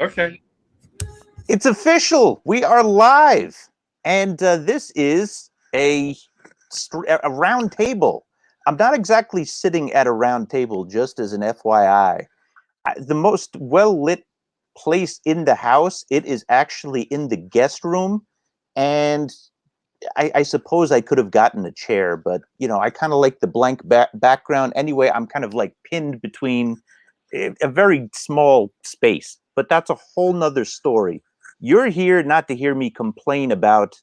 Okay. It's official. We are live, and this is a round table. I'm not exactly sitting at a round table, just as an FYI. The most well-lit place in the house, it is actually in the guest room, and I suppose I could have gotten a chair, but, you know, I kind of like the blank background. Anyway, I'm kind of like pinned between a very small space, but that's a whole nother story. You're here not to hear me complain about,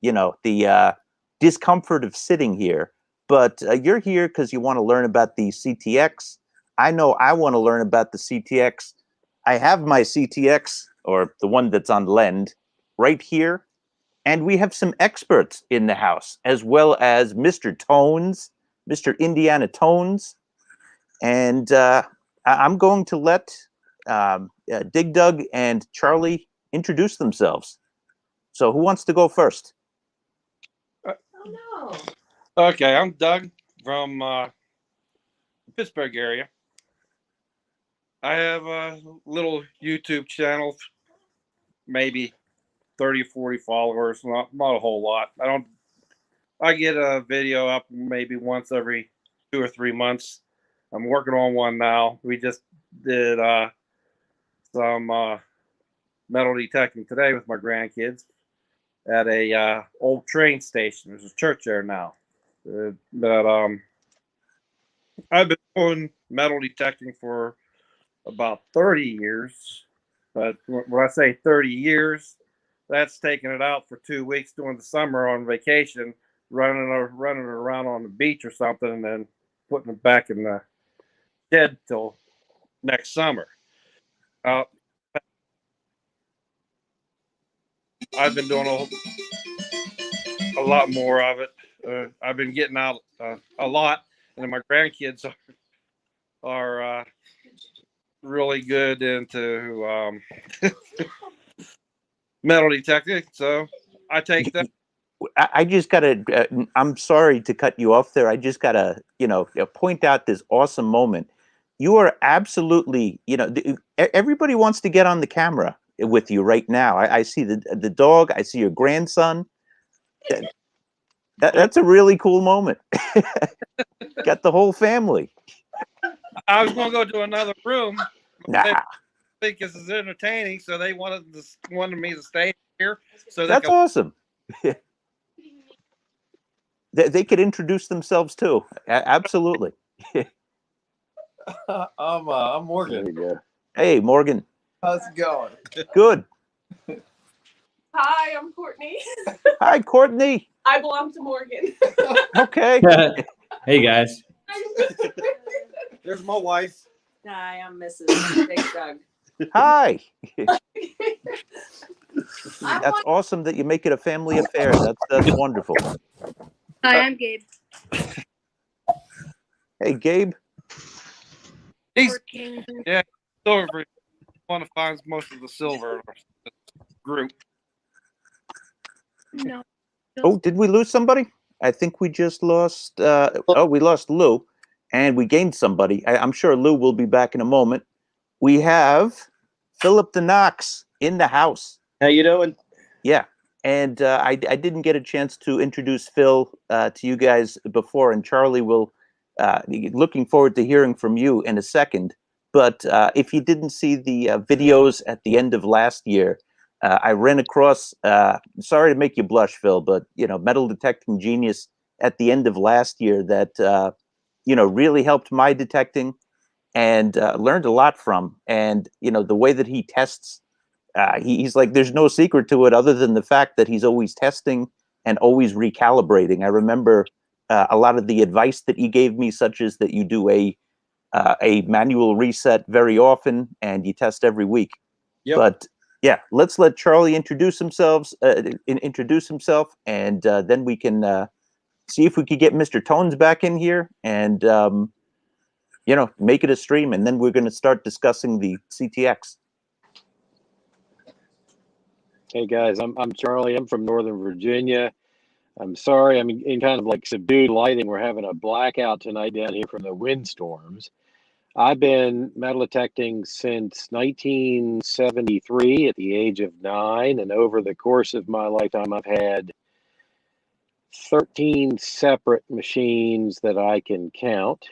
you know, the discomfort of sitting here, but you're here because you want to learn about the CTX. I know I want to learn about the CTX. I have my CTX, or the one that's on lend, right here. And we have some experts in the house, as well as Mr. Tones, Mr. Indiana Tones. And I'm going to let Dig Dug and Charlie introduce themselves. So who wants to go first? Oh, no. Okay, I'm Doug from Pittsburgh area. I have a little YouTube channel, maybe 30 or 40 followers, not a whole lot. I get a video up maybe once every 2 or 3 months. I'm working on one now. We just did some metal detecting today with my grandkids at a old train station. There's a church there now. But I've been doing metal detecting for about 30 years. But when I say 30 years, that's taking it out for 2 weeks during the summer on vacation, running around on the beach or something, and then putting it back in the shed till next summer. I've been doing a lot more of it. I've been getting out a lot, and my grandkids are really good into metal detecting, so I take that. I just gotta. I'm sorry to cut you off there. I just gotta, you know, point out this awesome moment. You are absolutely, you know, everybody wants to get on the camera with you right now. I see the dog. I see your grandson. That's a really cool moment. Got the whole family. I was going to go to another room. Nah. They think this is entertaining, so they wanted me to stay here. So that's awesome. They could introduce themselves too. Absolutely. I'm Morgan. There you go. Hey, Morgan. How's it going? Good. Hi, I'm Courtney. Hi, Courtney. I belong to Morgan. Okay. Hey, guys. There's my wife. Hi, I'm Mrs. Big Doug. Hi. That's awesome that you make it a family affair. That's wonderful. Hi, I'm Gabe. Hey, Gabe. Yeah, silver. One to find most of the silver in our group. No. Oh, did we lose somebody? I think we just lost. We lost Lou, and we gained somebody. I'm sure Lou will be back in a moment. We have Philip the Knox in the house. How you doing? Yeah, and I didn't get a chance to introduce Phil to you guys before, and Charlie will. Looking forward to hearing from you in a second. But if you didn't see the videos at the end of last year, I ran across. Sorry to make you blush, Phil, but you know, metal detecting genius at the end of last year that you know, really helped my detecting and learned a lot from. And you know, the way that he tests, he's like, there's no secret to it other than the fact that he's always testing and always recalibrating. I remember. A lot of the advice that you gave me, such as that you do a manual reset very often and you test every week. Yep. But yeah, let's let Charlie introduce himself, and then we can see if we could get Mr. Tones back in here and you know, make it a stream, and then we're going to start discussing the CTX. Hey guys, I'm Charlie. I'm from Northern Virginia. I'm sorry, I'm in kind of like subdued lighting. We're having a blackout tonight down here from the windstorms. I've been metal detecting since 1973 at the age of 9, and over the course of my lifetime, I've had 13 separate machines that I can count.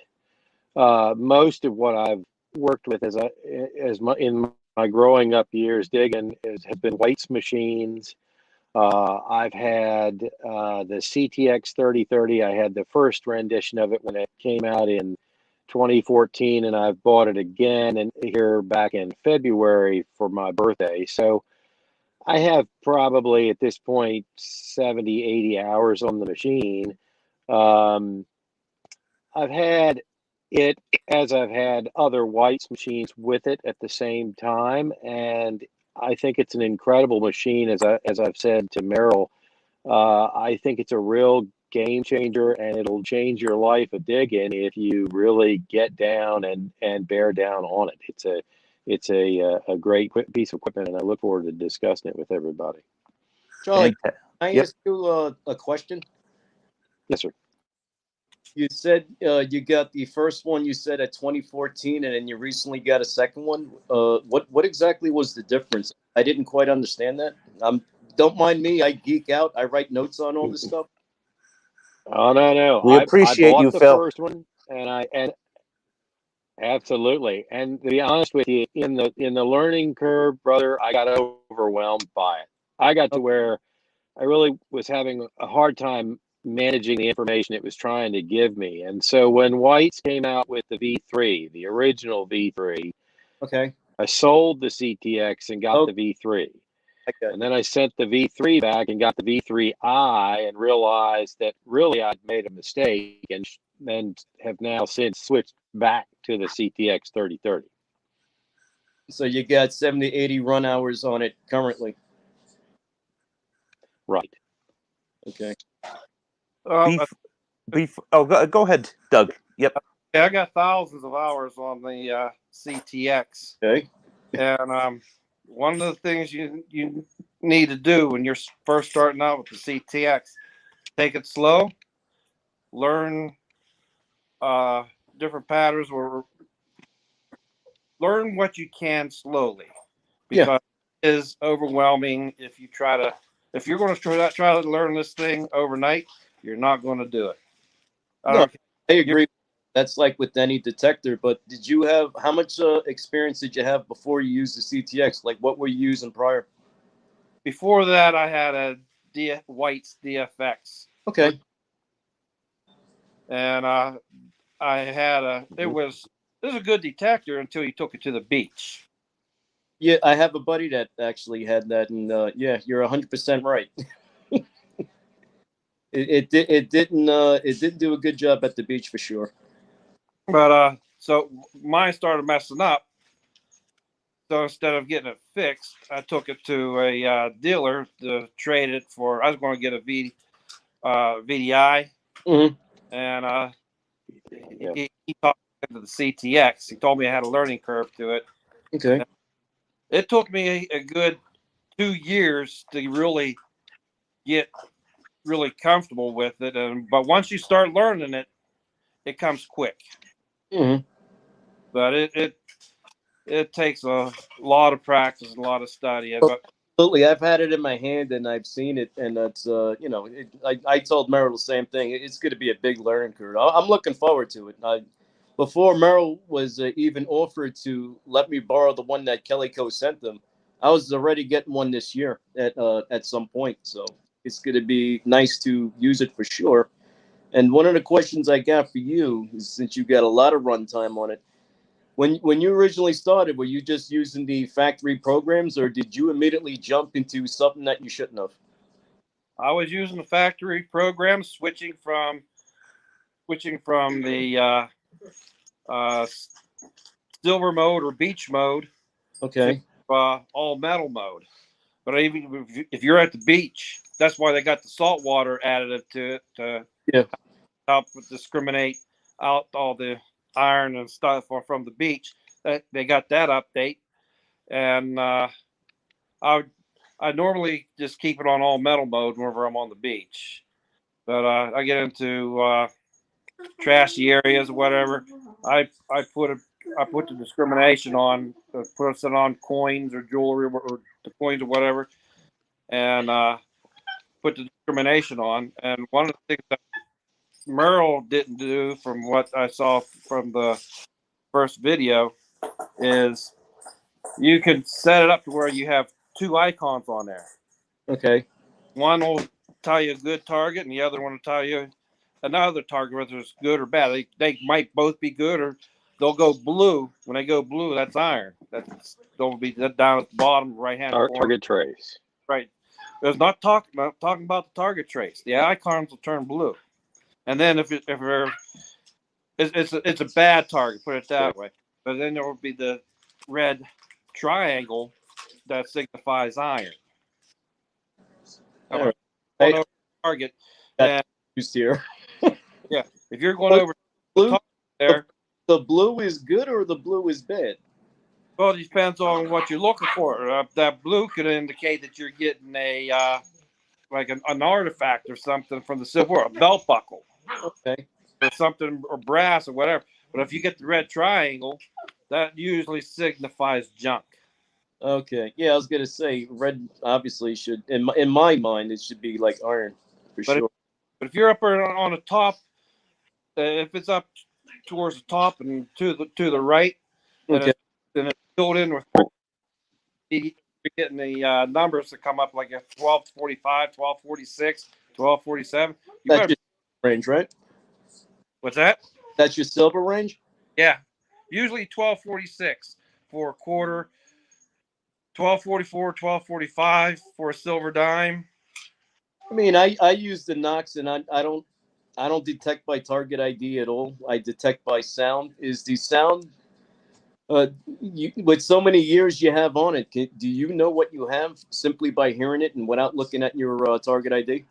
Most of what I've worked with in my growing up years digging has been White's machines. I've had the CTX 3030. I had the first rendition of it when it came out in 2014, and I've bought it again and here back in February for my birthday. So I have probably at this point 70, 80 hours on the machine. I've had it as I've had other White's machines with it at the same time, and I think it's an incredible machine. As I've said to Merrill, I think it's a real game changer, and it'll change your life of digging if you really get down and bear down on it. It's a great piece of equipment, and I look forward to discussing it with everybody. Charlie, can I Yep. ask you a question? Yes, sir. You said you got the first one you said at 2014, and then you recently got a second one. What exactly was the difference? I didn't quite understand that. Don't mind me. I geek out. I write notes on all this stuff. Oh no. We I appreciate bought you, the Phil. first one, and absolutely. And to be honest with you, in the learning curve, brother, I got overwhelmed by it. I got to where I really was having a hard time managing the information it was trying to give me. And so when White's came out with the V3, the original V3, Okay. I sold the CTX and got Oh, the V3. okay. And then I sent the V3 back and got the V3i and realized that really I'd made a mistake and have now since switched back to the CTX 3030. So you got 70, 80 run hours on it currently. Right. Okay. Go ahead, Doug. Yep. Yeah, I got thousands of hours on the CTX, Okay. and one of the things you need to do when you're first starting out with the CTX, take it slow, learn different patterns, or learn what you can slowly, Yeah. because it is overwhelming if you're going to try to learn this thing overnight. You're not going to do it. No, I You're- agree. That's like with any detector. But how much experience did you have before you used the CTX? Like, what were you using prior? Before that, I had a White's DFX, Okay. and I had it was a good detector until you took it to the beach. Yeah, I have a buddy that actually had that, and yeah, you're 100% right. It didn't do a good job at the beach for sure. But so mine started messing up. So instead of getting it fixed, I took it to a dealer to trade it for. I was going to get a VDI, Mhm. and Yeah. he talked me to the CTX. He told me I had a learning curve to it. Okay. It took me a good 2 years to really get really comfortable with it, but once you start learning it, it comes quick. Hmm. But it takes a lot of practice and a lot of study. But Absolutely, I've had it in my hand and I've seen it, and it's I told Merrill the same thing. It's going to be a big learning curve. I'm looking forward to it. Before Merrill was even offered to let me borrow the one that Kelly Co sent them, I was already getting one this year at some point. So it's going to be nice to use it for sure. And one of the questions I got for you is, since you got a lot of runtime on it, when you originally started, were you just using the factory programs, or did you immediately jump into something that you shouldn't have? I was using the factory program, switching from the silver mode or beach mode Okay. to all metal mode. But even if you're at the beach, that's why they got the saltwater additive to it to Yeah. help discriminate out all the iron and stuff from the beach. They got that update, and I normally just keep it on all metal mode whenever I'm on the beach. But I get into trashy areas or whatever. I put I put the discrimination on, puts it on coins or jewelry or the coins or whatever, and put the discrimination on. And one of the things that Merle didn't do, from what I saw from the first video, is you can set it up to where you have two icons on there. Okay. One will tell you a good target, and the other one will tell you another target, whether it's good or bad. They might both be good, or they'll go blue. When they go blue, that's iron. They'll be down at the bottom right hand corner. Target trace. Right. It's not talking about the target trace. The icons will turn blue, and then if it's a bad target, put it that way. But then there will be the red triangle that signifies iron. All right. Going over the target, then Used here. yeah, if you're going over Blue, the target there, the blue is good or the blue is bad? well, it depends on what you're looking for. That blue could indicate that you're getting a like an artifact or something from the Civil War, a belt buckle. Okay. Or something, or brass or whatever. But if you get the red triangle, that usually signifies junk. Okay. Yeah, I was gonna say red obviously should, in my mind, it should be like iron for sure. But if you're up on the top, if it's up towards the top and to the right, Okay. then it's filled in with, you're getting the numbers that come up like a 1245, 1246, 1247. That's your range, right? What's that? That's your silver range? Yeah. Usually 1246 for a quarter, 1244, 1245 for a silver dime. I mean, I use the Knox, and I don't detect by target ID at all. I detect by sound. Is the sound, with so many years you have on it, do you know what you have simply by hearing it and without looking at your target ID?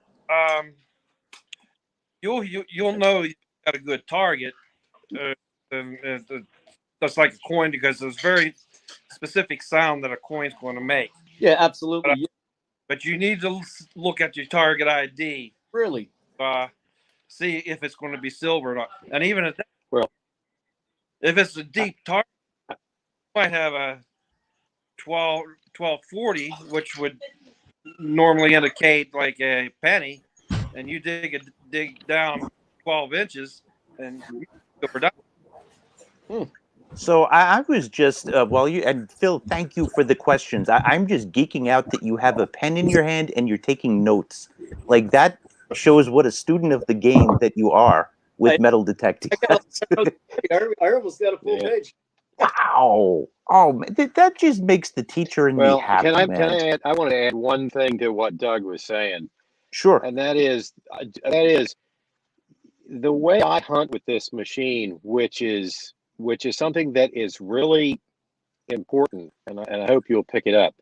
You'll know you got a good target. And that's like a coin, because there's very specific sound that a coin's going to make. Yeah, absolutely. But you need to look at your target ID. Really? See if it's going to be silver or not. And even at that, Well, if it's a deep target, you might have a 1240, which would normally indicate like a penny, and you dig down 12 inches and you silver down. So I was just and Phil, thank you for the questions. I'm just geeking out that you have a pen in your hand and you're taking notes. Like, that shows what a student of the game that you are with Metal Detector. I almost got a full page. Wow! Oh, man, that just makes the teacher in me happy. Can I add? I want to add one thing to what Doug was saying. Sure. And that is the way I hunt with this machine, which is something that is really important, and I hope you'll pick it up.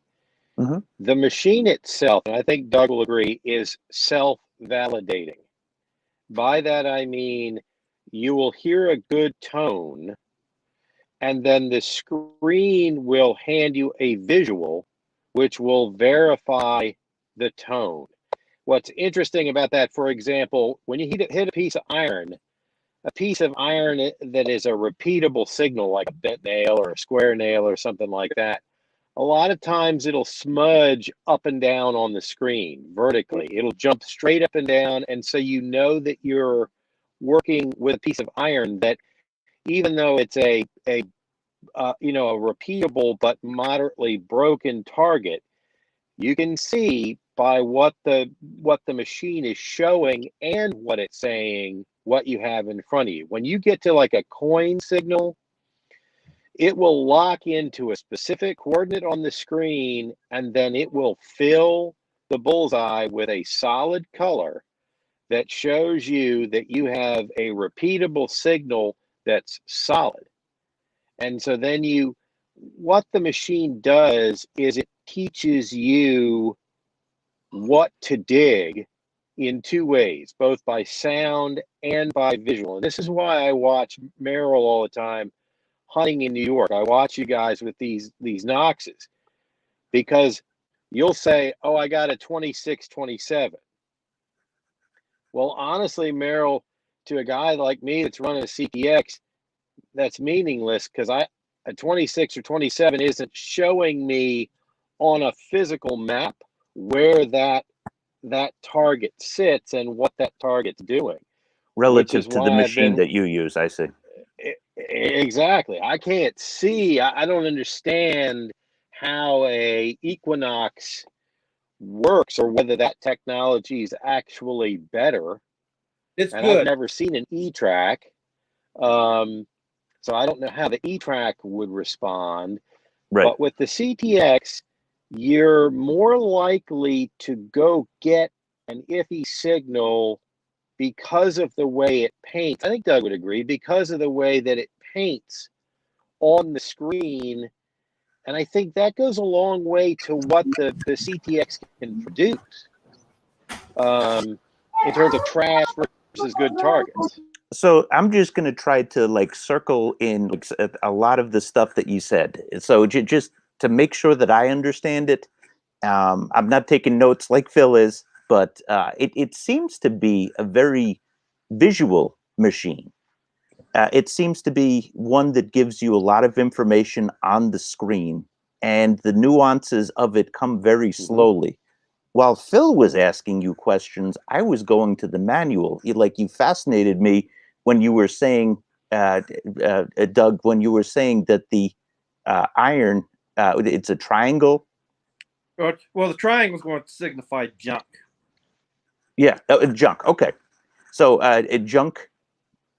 Mm-hmm. The machine itself, and I think Doug will agree, is self-validating. By that I mean you will hear a good tone, and then the screen will hand you a visual which will verify the tone. What's interesting about that, for example, when you hit a piece of iron that is a repeatable signal, like a bent nail or a square nail or something like that, a lot of times it'll smudge up and down on the screen vertically. It'll jump straight up and down, and so you know that you're working with a piece of iron that, even though it's a repeatable but moderately broken target, you can see by what the machine is showing and what it's saying, what you have in front of you. When you get to like a coin signal, it will lock into a specific coordinate on the screen, and then it will fill the bullseye with a solid color that shows you that you have a repeatable signal that's solid. And so then what the machine does is it teaches you what to dig in two ways, both by sound and by visual. And this is why I watch Merrill all the time hunting in New York. I watch you guys with these Knoxes, because you'll say, oh, I got a 2627. Well, honestly, Merrill, to a guy like me that's running a CTX, that's meaningless because a 26 or 27 isn't showing me on a physical map where that target sits and what that target's doing. Relative to the machine that you use, I see. Exactly. I can't see. I don't understand how a Equinox works or whether that technology is actually better. It's And good. I've never seen an ETrack. So I don't know how the ETrack would respond. Right. But with the CTX, you're more likely to go get an iffy signal because of the way it paints. I think Doug would agree, because of the way that it paints on the screen. And I think that goes a long way to what the CTX can produce in terms of trash versus good targets. So I'm just going to try to like circle in like, a lot of the stuff that you said. So just to make sure that I understand it, I'm not taking notes like Phil is, but it seems to be a very visual machine. It seems to be one that gives you a lot of information on the screen, and the nuances of it come very slowly. While Phil was asking you questions, I was going to the manual. You fascinated me when you were saying, Doug, when you were saying that the iron, it's a triangle. Well, the triangle is going to signify junk. Yeah, junk. Okay. So junk.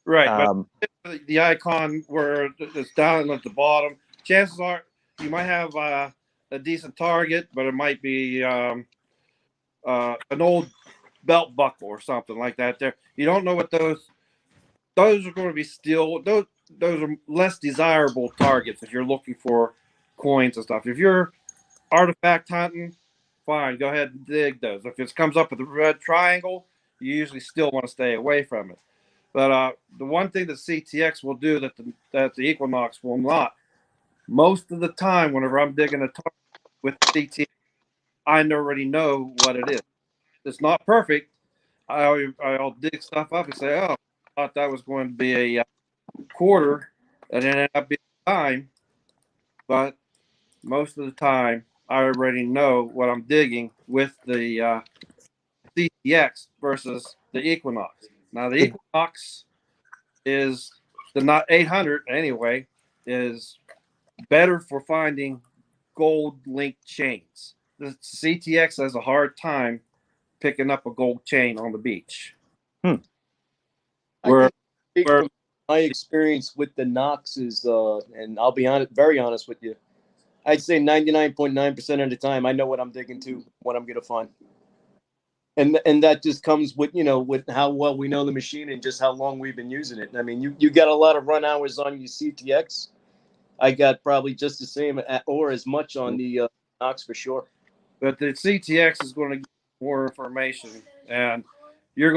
Right, but the icon where it's down at the bottom, chances are you might have a decent target, but it might be an old belt buckle or something like that. There, you don't know what those are going to be. Still, those are less desirable targets if you're looking for coins and stuff. If you're artifact hunting, fine, go ahead and dig those. If it comes up with a red triangle, you usually still want to stay away from it. But the one thing that CTX will do that the Equinox will not, most of the time, whenever I'm digging a target with CTX, I already know what it is. It's not perfect. I'll dig stuff up and say, oh, I thought that was going to be a quarter, and then it ended up being a dime. But most of the time, I already know what I'm digging with the CTX versus the Equinox. Now, the Equinox is not 800 anyway, is better for finding gold linked chains. The CTX has a hard time picking up a gold chain on the beach. I Where, think from my experience with the Knoxes, and I'll be honest, very honest with you, I'd say 99.9% of the time I know what I'm digging to, what I'm gonna find. And that just comes with, with how well we know the machine and just how long we've been using it. I mean, you got a lot of run hours on your CTX. I got probably just the same or as much on the Knox for sure. But the CTX is going to get more information, and you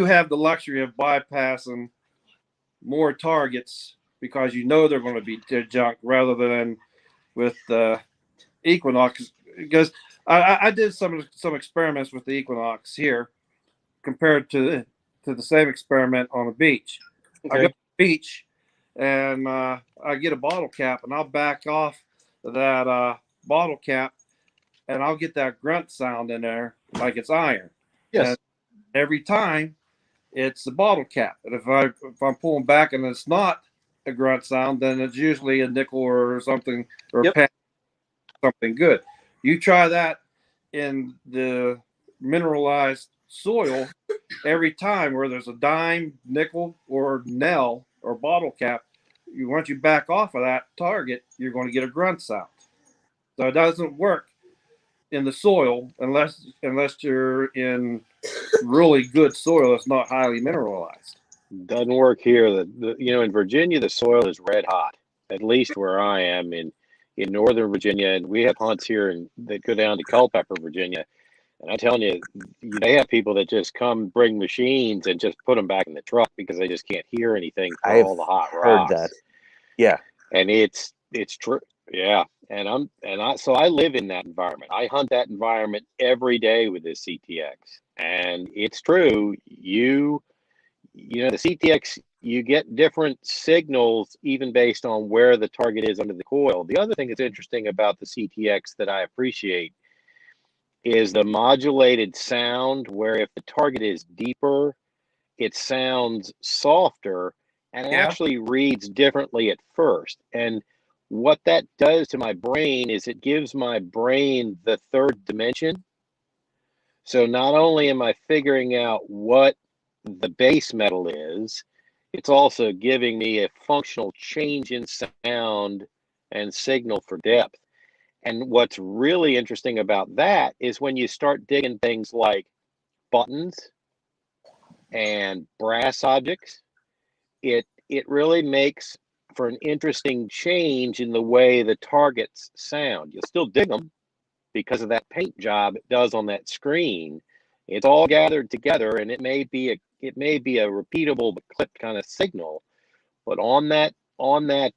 have the luxury of bypassing more targets because you know they're going to be junk rather than with the Equinox. Because I did some experiments with the Equinox here compared to the same experiment on the beach. Okay. I go to the beach and I get a bottle cap and I'll back off that bottle cap and I'll get that grunt sound in there like it's iron. Yes. And every time it's the bottle cap. And if I'm pulling back and it's not a grunt sound, then it's usually a nickel or something or something good. You try that in the mineralized soil every time where there's a dime, nickel, or nail or bottle cap. Once you back off of that target, you're going to get a grunt sound. So it doesn't work in the soil unless you're in really good soil that's not highly mineralized. Doesn't work here. In Virginia, the soil is red hot. At least where I am in Northern Virginia, and we have hunts here that go down to Culpeper, Virginia. And I'm telling you, they have people that just come bring machines and just put them back in the truck because they just can't hear anything for all the hot rocks. Heard that. Yeah. And it's true. Yeah. So I live in that environment. I hunt that environment every day with this CTX. And it's true. The CTX, you get different signals even based on where the target is under the coil. The other thing that's interesting about the CTX that I appreciate is the modulated sound, where if the target is deeper, it sounds softer and Yeah. actually reads differently at first. And what that does to my brain is it gives my brain the third dimension. So not only am I figuring out what the base metal is, it's also giving me a functional change in sound and signal for depth. And what's really interesting about that is when you start digging things like buttons and brass objects, it really makes for an interesting change in the way the targets sound. You'll still dig them because of that paint job it does on that screen. It's all gathered together, and it may be a repeatable but clipped kind of signal, but on that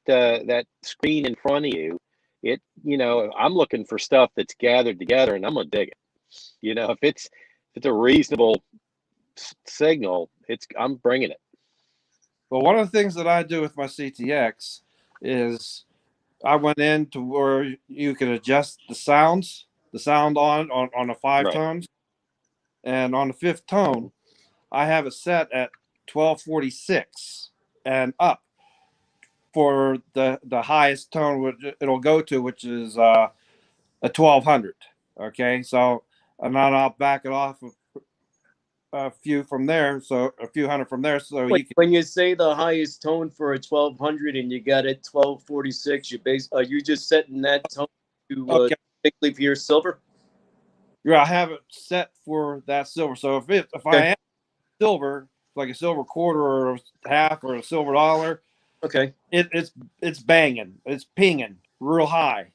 that screen in front of you, I'm looking for stuff that's gathered together, and I'm gonna dig it. If it's a reasonable signal, I'm bringing it. Well, one of the things that I do with my CTX is I went in to where you can adjust the sound on the five Right. tones, and on the fifth tone, I have it set at 1246 and up for the highest tone which it'll go to, which is a 1200. Okay, so and then I'll back it off a few from there, so a few hundred from there, so you can. When you say the highest tone for a 1200 and you got it 1246, are you just setting that tone to Okay. particularly for your silver? Yeah, I have it set for that silver. So if I am silver, like a silver quarter or a half or a silver dollar, Okay. it's banging, it's pinging real high.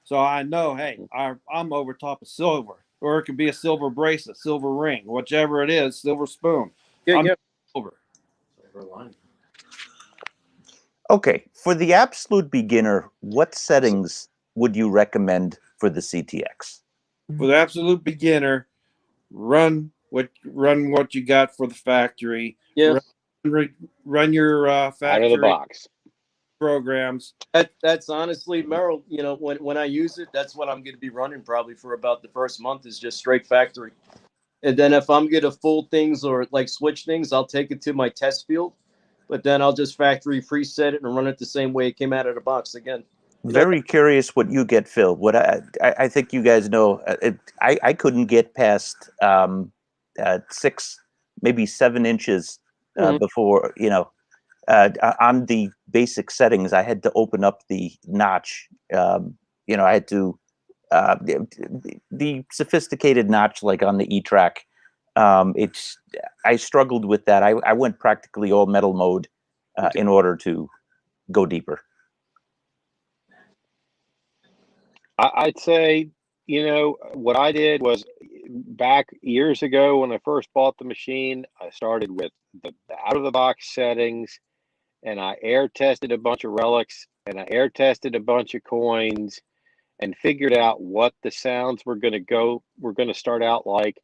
So I know, hey, I'm over top of silver, or it could be a silver bracelet, silver ring, whichever it is, silver spoon. I'm silver. Okay, for the absolute beginner, what settings would you recommend for the CTX? For the absolute beginner, run what you got for the factory. Yeah. Run your factory Out of the box programs. That's honestly, Merrill, when I use it, that's what I'm going to be running probably for about the first month, is just straight factory. And then if I'm going to fold things or like switch things, I'll take it to my test field, but then I'll just factory preset it and run it the same way it came out of the box again. Very curious what you get, Phil. What I think you guys know, I couldn't get past 6, maybe 7 inches before, on the basic settings, I had to open up the notch. I had to, the sophisticated notch, like on the ETrack. I struggled with that. I went practically all metal mode in order to go deeper. I'd say, what I did was, back years ago when I first bought the machine, I started with the out of the box settings, and I air tested a bunch of relics, and I air tested a bunch of coins, and figured out what the sounds were going to start out like.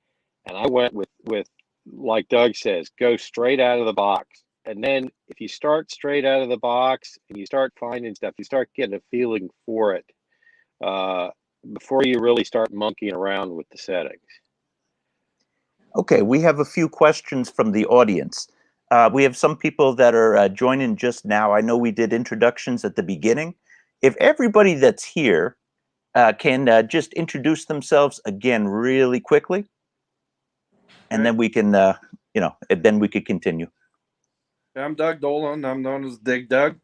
And I went with, like Doug says, go straight out of the box. And then if you start straight out of the box and you start finding stuff, you start getting a feeling for it before you really start monkeying around with the settings. Okay, we have a few questions from the audience. We have some people that are joining just now. I know we did introductions at the beginning. If everybody that's here can just introduce themselves again really quickly, and then we can, then we could continue. I'm Doug Dolan. I'm known as Dig Doug.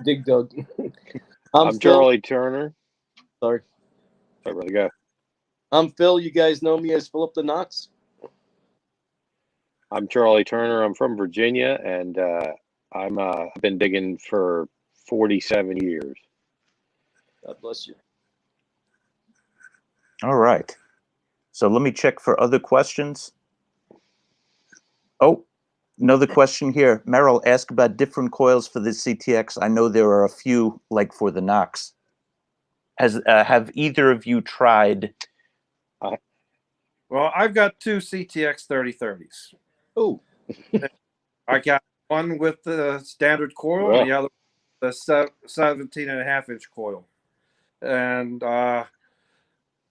Dig Doug. I'm Charlie Turner. Sorry. I really go. I'm Phil. You guys know me as Philip the Knox. I'm Charlie Turner. I'm from Virginia, and I've been digging for 47 years. God bless you. All right. So let me check for other questions. Oh, another question here. Merrill, ask about different coils for the CTX. I know there are a few, like for the Knox. Have either of you tried? Well, I've got 2 CTX 3030s. Oh, I got one with the standard coil and the other the 17.5-inch coil. And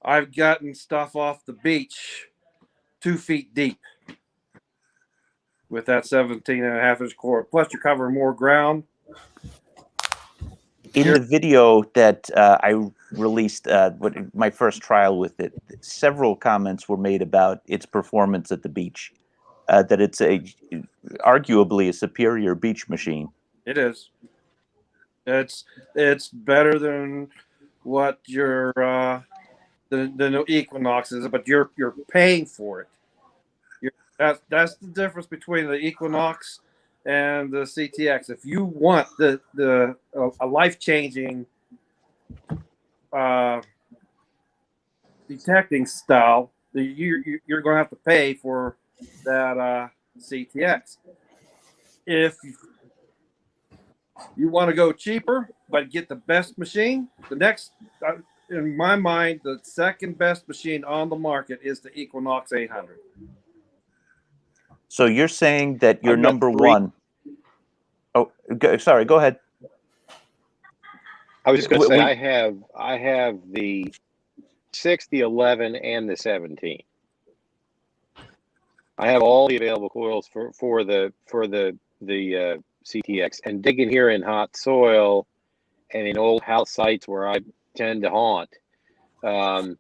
I've gotten stuff off the beach 2 feet deep with that 17.5-inch coil. Plus, you cover more ground. In the video that I released, my first trial with it, several comments were made about its performance at the beach. That it's arguably a superior beach machine. It is. It's better than what your the Equinox is, but you're paying for it. That's the difference between the Equinox and the CTX. If you want a life changing detecting style, you're going to have to pay for that CTX. If you want to go cheaper but get the best machine, the next, in my mind, the second best machine on the market is the Equinox 800. So you're saying that your I've got number 3. one. Oh, sorry. Go ahead. I was just going to say We- I have the 6, the 11, and the 17. I have all the available coils for the CTX, and digging here in hot soil and in old house sites where I tend to haunt, that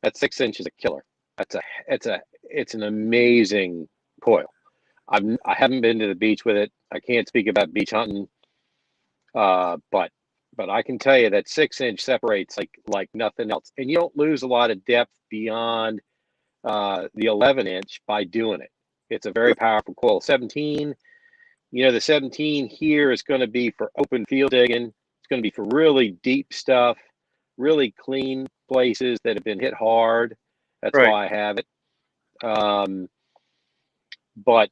6-inch is a killer. It's an amazing coil. I haven't been to the beach with it. I can't speak about beach hunting, but I can tell you that 6-inch separates like nothing else, and you don't lose a lot of depth beyond the 11-inch by doing it. It's a very powerful coil. 17, the 17 here is going to be for open field digging. It's going to be for really deep stuff, really clean places that have been hit hard. That's Right. why I have it. But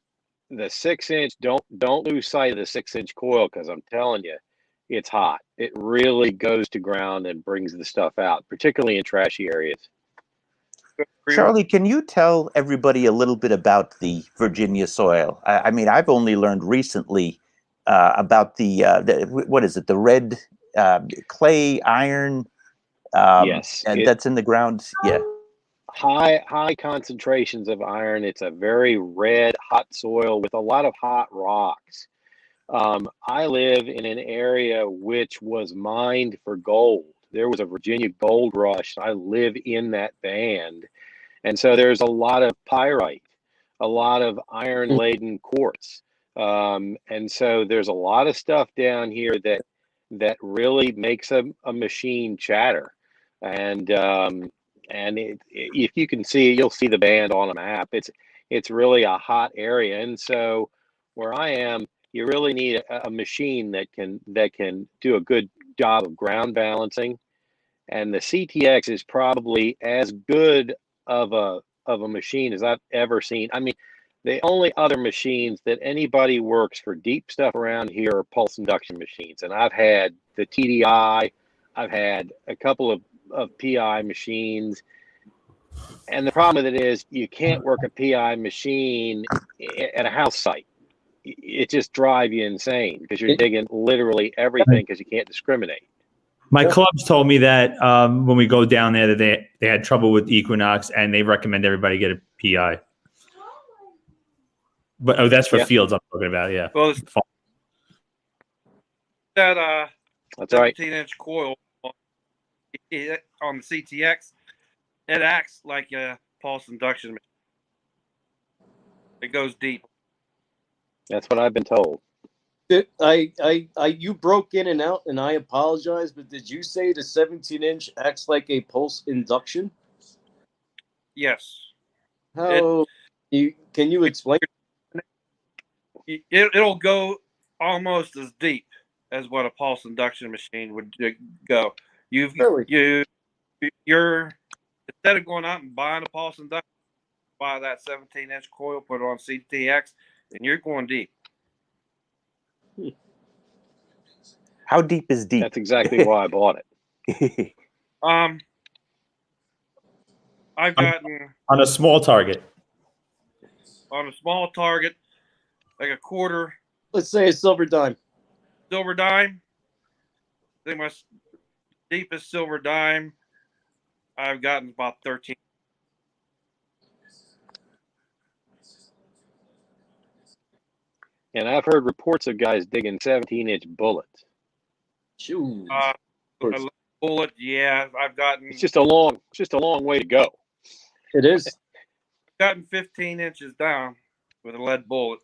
the 6-inch, don't lose sight of the 6-inch coil, because I'm telling you, it's hot. It really goes to ground and brings the stuff out, particularly in trashy areas. Charlie, can you tell everybody a little bit about the Virginia soil? I mean, I've only learned recently about the what is it? The red clay iron Yes, and that's in the ground. Yeah. high concentrations of iron. It's a very red, hot soil with a lot of hot rocks. I live in an area which was mined for gold. There was a Virginia gold rush. I live in that band. And so there's a lot of pyrite, a lot of iron-laden quartz. And so there's a lot of stuff down here that really makes a machine chatter. And if you can see it, you'll see the band on a map. It's really a hot area. And so where I am, you really need a machine that can do a good job of ground balancing. And the CTX is probably as good of a machine as I've ever seen. I mean, the only other machines that anybody works for deep stuff around here are pulse induction machines. And I've had the TDI, I've had a couple of PI machines. And the problem with it is you can't work a PI machine at a house site. It just drives you insane because you're digging literally everything because you can't discriminate. My clubs told me that when we go down there, that they had trouble with Equinox, and they recommend everybody get a PI. But that's for fields I'm talking about. Yeah. Well, that That's right. 17-inch coil on the CTX, it acts like a pulse induction machine. It goes deep. That's what I've been told. You broke in and out, and I apologize, but did you say the 17-inch acts like a pulse induction? Yes. How? Can you explain? It'll go almost as deep as what a pulse induction machine would go. You're instead of going out and buying a pulse induction, buy that 17-inch coil, put it on CTX, and you're going deep. How deep is deep? That's exactly why I bought it. I've gotten On a small target. on a small target. like a quarter Let's say a silver dime. silver dime. I think my deepest silver dime I've gotten about 13. And I've heard reports of guys digging 17-inch bullets. Shoot. A bullet, yeah, I've gotten. It's just a long way to go. It is. Gotten 15 inches down with a lead bullet.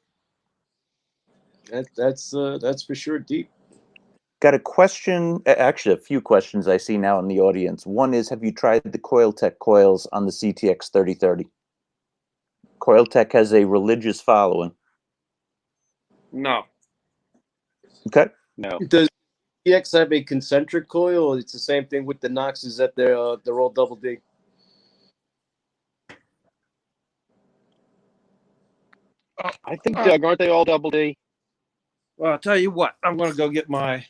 That's for sure deep. Got a question, actually a few questions I see now in the audience. One is, have you tried the Coiltech coils on the CTX 3030? Coiltech has a religious following. No. Okay. No. Does CTX have a concentric coil, or it's the same thing with the Knoxes that they're all double D? I think, Doug, aren't they all double D? Well, I'll tell you what. I'm going to go get my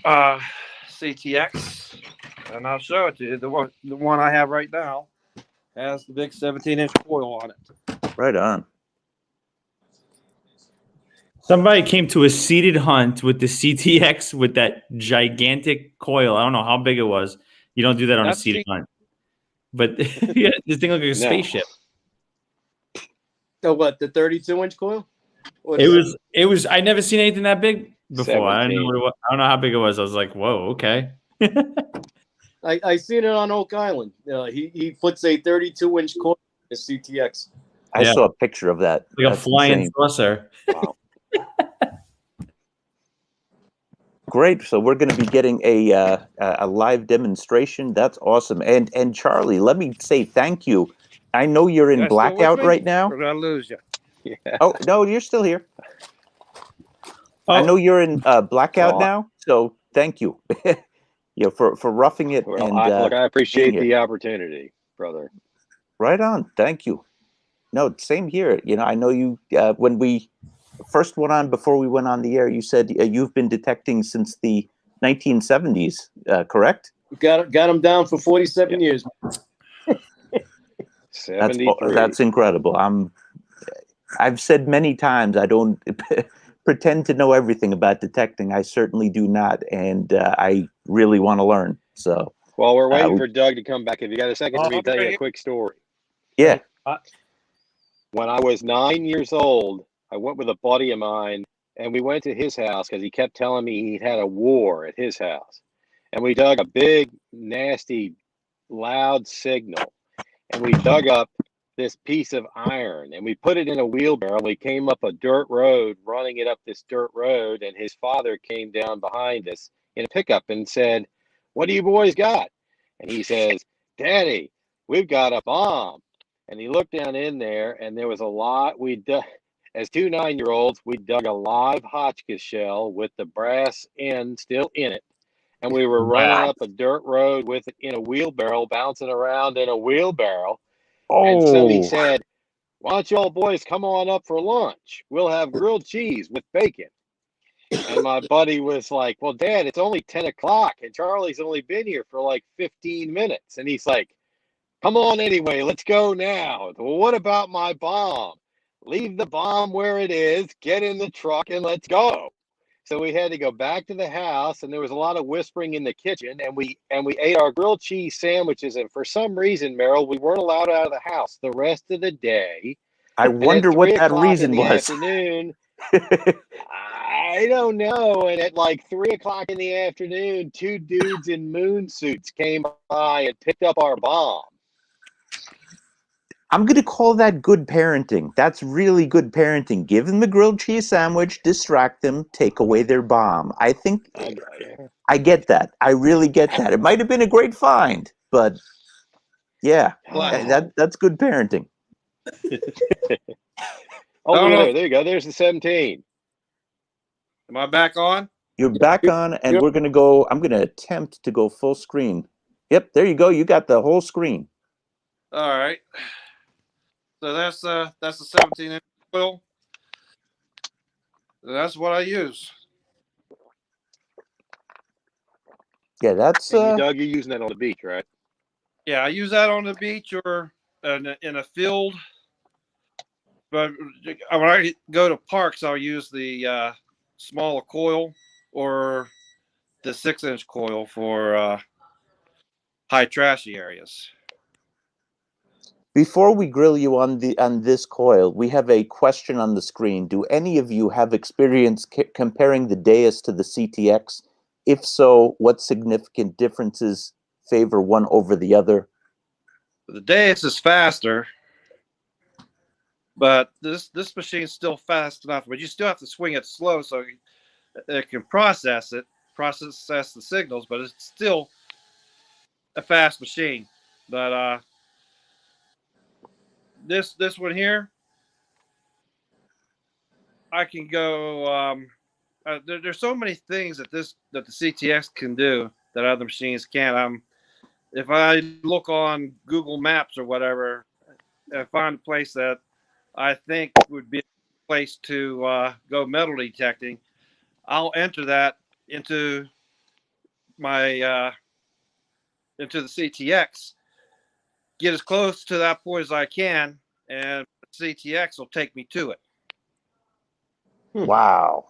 CTX, and I'll show it to you. The one I have right now has the big 17-inch coil on it. Right on. Somebody came to a seated hunt with the CTX with that gigantic coil. I don't know how big it was. You don't do that on a seated hunt. But yeah, this thing looked like a spaceship. Oh, what, the 32-inch coil? It was. I never seen anything that big before. I don't know 17. what it was. I don't know how big it was. I was like, whoa, okay. I seen it on Oak Island. He puts a 32-inch coil in his CTX. I saw a picture of that. Like That's a flying insane. saucer. Wow. Great. So we're going to be getting a live demonstration. That's awesome. And Charlie, let me say thank you. I know you're in You guys still with blackout me? right now. Or did I lose you? Yeah. Oh, no, you're still here. Oh, I know you're in blackout Well, now. So thank you. For roughing it. Well, and look, I appreciate being the opportunity, brother. Right on. Thank you. No, same here. I know you, when we first went on, before we went on the air, you said you've been detecting since the 1970s, correct? Got him down for 47 years. 73. That's incredible. I've said many times I don't pretend to know everything about detecting. I certainly do not, and I really want to learn. So, Well, we're waiting for Doug to come back. If you got a second, let me tell you a quick story. Yeah. When I was 9 years old, I went with a buddy of mine, and we went to his house because he kept telling me he'd had a war at his house. And we dug a big, nasty, loud signal. And we dug up this piece of iron, and we put it in a wheelbarrow. We came up a dirt road, running it up this dirt road, and his father came down behind us in a pickup and said, "What do you boys got?" And he says, "Daddy, we've got a bomb." And he looked down in there, and there was a lot. We dug, as two 9-year-olds, we dug a live Hotchkiss shell with the brass end still in it. And we were running up a dirt road with it in a wheelbarrow, bouncing around in a wheelbarrow. And so he said, "Why don't you all boys come on up for lunch? We'll have grilled cheese with bacon." And my buddy was like, "Well, Dad, it's only 10 o'clock, and Charlie's only been here for like 15 minutes. And he's like, "Come on anyway, let's go now." "Well, what about my bomb?" "Leave the bomb where it is, get in the truck, and let's go." So we had to go back to the house, and there was a lot of whispering in the kitchen, and we ate our grilled cheese sandwiches. And for some reason, Merrill, we weren't allowed out of the house the rest of the day. I wonder what that reason was. Afternoon, I don't know. And at like 3 o'clock in the afternoon, two dudes in moon suits came by and picked up our bomb. I'm going to call that good parenting. That's really good parenting. Give them a grilled cheese sandwich, distract them, take away their bomb. I think I get that. I really get that. It might have been a great find, but yeah, that's good parenting. Oh, there you go. There's the 17. Am I back on? You're back on, and we're going to go. I'm going to attempt to go full screen. Yep, there you go. You got the whole screen. All right. So that's the 17-inch coil. That's what I use. Yeah, that's Doug, you're using that on the beach, right? Yeah, I use that on the beach or in a field. But when I go to parks, I'll use the smaller coil or the 6-inch coil for high trashy areas. Before we grill you on this coil, we have a question on the screen. Do any of you have experience comparing the Deus to the CTX? If so, what significant differences favor one over the other? The Deus is faster, but this machine's still fast enough. But you still have to swing it slow so it can process the signals. But it's still a fast machine. But this one here, I can go. There's so many things that the CTX can do that other machines can't. If I look on Google Maps or whatever and find a place that I think would be a place to go metal detecting, I'll enter that into my into the CTX, get as close to that point as I can, and CTX will take me to it. Wow.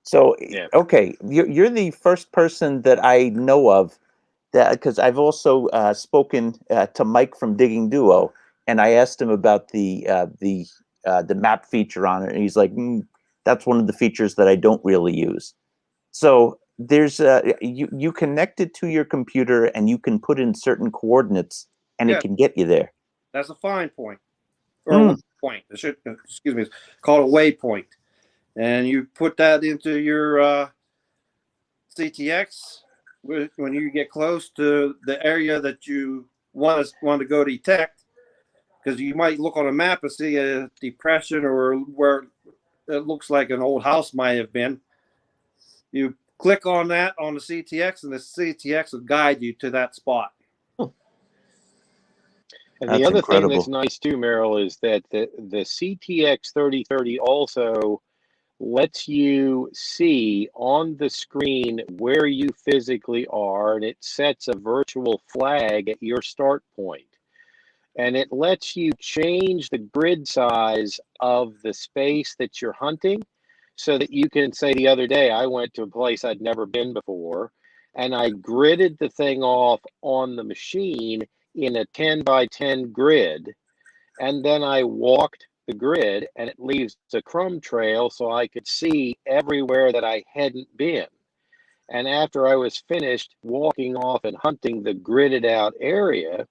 So, okay, you're the first person that I know of that, because I've also spoken to Mike from Digging Duo, and I asked him about the map feature on it, and he's like, that's one of the features that I don't really use. So there's you connect it to your computer, and you can put in certain coordinates, and it can get you there. That's a find point, or a waypoint. Excuse me, it's called a waypoint. And you put that into your CTX when you get close to the area that you want to go detect, because you might look on a map and see a depression or where it looks like an old house might have been. You click on that on the CTX, and the CTX will guide you to that spot. And the other thing that's nice too, Merrill, is that the CTX 3030 also lets you see on the screen where you physically are, and it sets a virtual flag at your start point. And it lets you change the grid size of the space that you're hunting, so that you can say, the other day I went to a place I'd never been before, and I gridded the thing off on the machine in a 10 by 10 grid, and then I walked the grid, and it leaves a crumb trail so I could see everywhere that I hadn't been. And after I was finished walking off and hunting the gridded out area,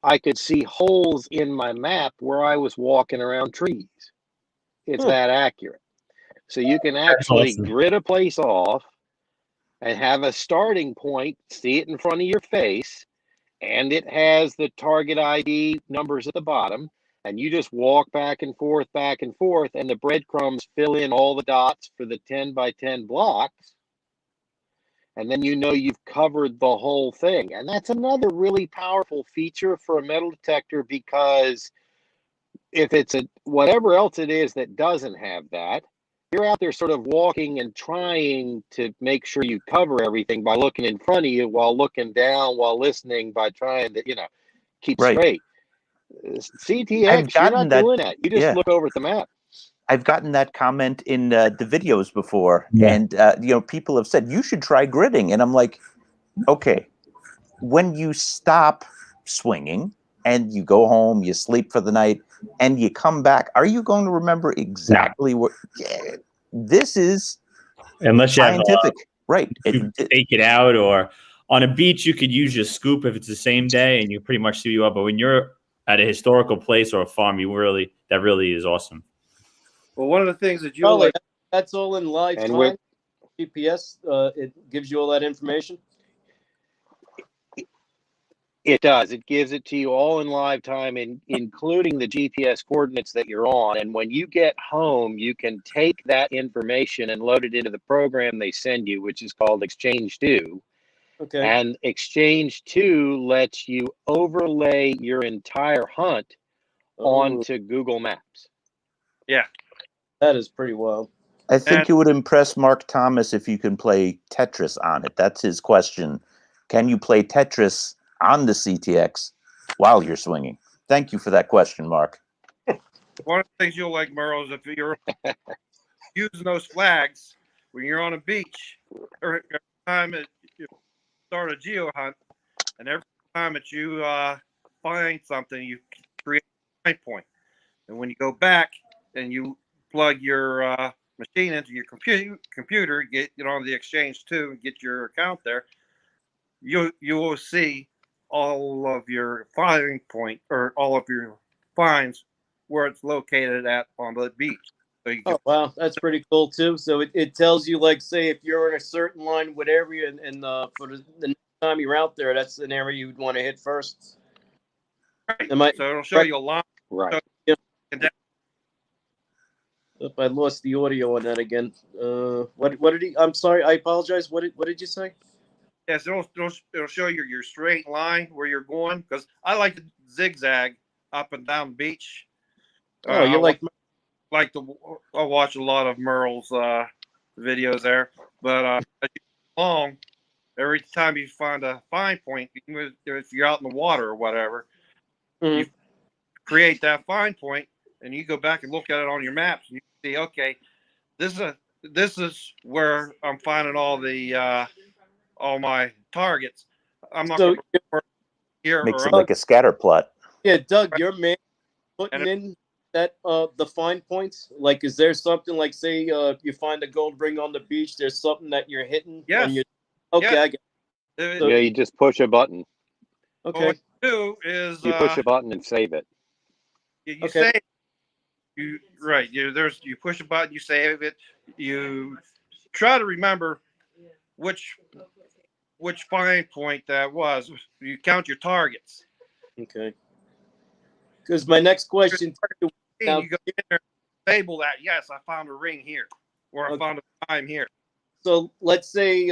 I could see holes in my map where I was walking around trees. It's that accurate. So you can actually grid a place off and have a starting point, see it in front of your face, and it has the target ID numbers at the bottom, and you just walk back and forth, and the breadcrumbs fill in all the dots for the 10 by 10 blocks, and then you know you've covered the whole thing. And that's another really powerful feature for a metal detector, because if it's whatever else it is that doesn't have that, you're out there sort of walking and trying to make sure you cover everything by looking in front of you, while looking down, while listening, by trying to, keep straight. CTX, you're not doing that. You just look over at the map. I've gotten that comment in the videos before, and people have said you should try gridding, and I'm like, okay, when you stop swinging and you go home, you sleep for the night, and you come back, are you going to remember exactly what? This is unless you scientific, right? Take it out, or on a beach you could use your scoop if it's the same day, and you pretty much see you up. But when you're at a historical place or a farm, that really is awesome. Well, one of the things that you that's all in live time. GPS, it gives you all that information. It does. It gives it to you all in live time, including the GPS coordinates that you're on. And when you get home, you can take that information and load it into the program they send you, which is called Exchange 2. Okay. And Exchange 2 lets you overlay your entire hunt onto Google Maps. Yeah. That is pretty wild. I think it would impress Mark Thomas if you can play Tetris on it. That's his question. Can you play Tetris on the CTX while you're swinging? Thank you for that question, Mark. one of the things you'll like, Merle, is if you're using those flags when you're on a beach, or every time you start a geo hunt, and every time that you find something, you create a find point. And when you go back and you plug your machine into your computer, get it on the exchange too, and get your account there, you will see all of your finding point or all of your finds where it's located at on the beach. So you can, Oh wow, that's pretty cool too. So it tells you, like, say if you're in a certain line, what area, and for the next time you're out there, that's an area you'd want to hit first. right. Am I So it'll show correct? you a line. Right. If I lost the audio on that again. What did he? I'm sorry, I apologize. What did you say? Yes, it'll show you your straight line where you're going, because I like to zigzag up and down the beach. Oh, you're I like I watch a lot of Merle's videos there, but as you go along, every time you find a find point, even if you're out in the water or whatever, Mhm. you create that find point, and you go back and look at it on your maps, and you see, okay, this is where I'm finding all my targets. I'm not so. going to here Makes or it like a scatter plot. Yeah, Doug, your man and putting in that the find points. Like, is there something, like, say you find a gold ring on the beach? There's something that you're hitting on yes, your. Okay, yes. I get. So, Yeah, you just push a button. What okay, you do is You push a button and save it. you okay. save you push a button, you save it, you try to remember which find point that was. You count your targets. Okay. Because my next question too, And now, you go in there and label that. Yes, I found a ring here, or I okay, found a time here. so let's say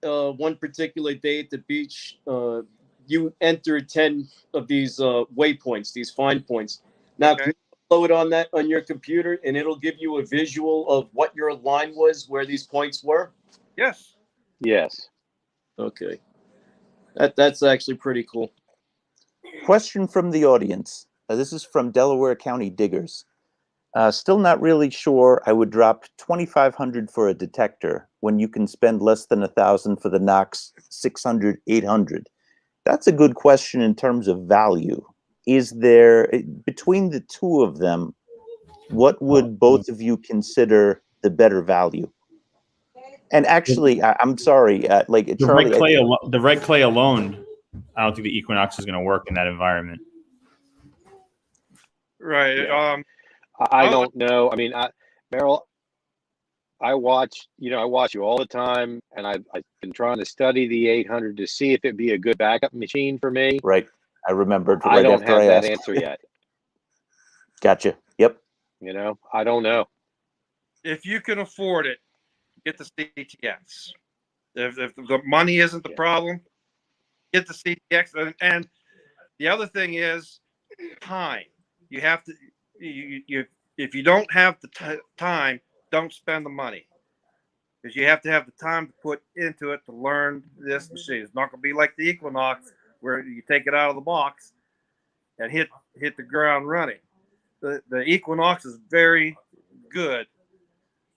one particular day at the beach, you enter 10 of these waypoints, these find points. Now, can Okay. you upload on that on your computer, and it'll give you a visual of what your line was, where these points were? Yes. Yes. Okay, that's actually pretty cool. Question from the audience. This is from Delaware County Diggers. Still not really sure I would drop $2,500 for a detector when you can spend less than $1,000 for the Knox 600, 800. That's a good question in terms of value. Is there, between the two of them, what would both of you consider the better value? And actually, I'm sorry, like The Charlie, the red clay alone, I don't think the Equinox is going to work in that environment. Right. Yeah. I don't know. I mean, Meryl, I watch you all the time, and I've been trying to study the 800 to see if it'd be a good backup machine for me. right. I remembered I right don't after have I that asked. answer yet. Gotcha. Yep. I don't know. If you can afford it, get the CTX. If the money isn't the problem, get the CTX. And the other thing is time. You have to you if you don't have the time, don't spend the money, because you have to have the time to put into it to learn this machine. It's not going to be like the Equinox where you take it out of the box and hit the ground running. The Equinox is very good.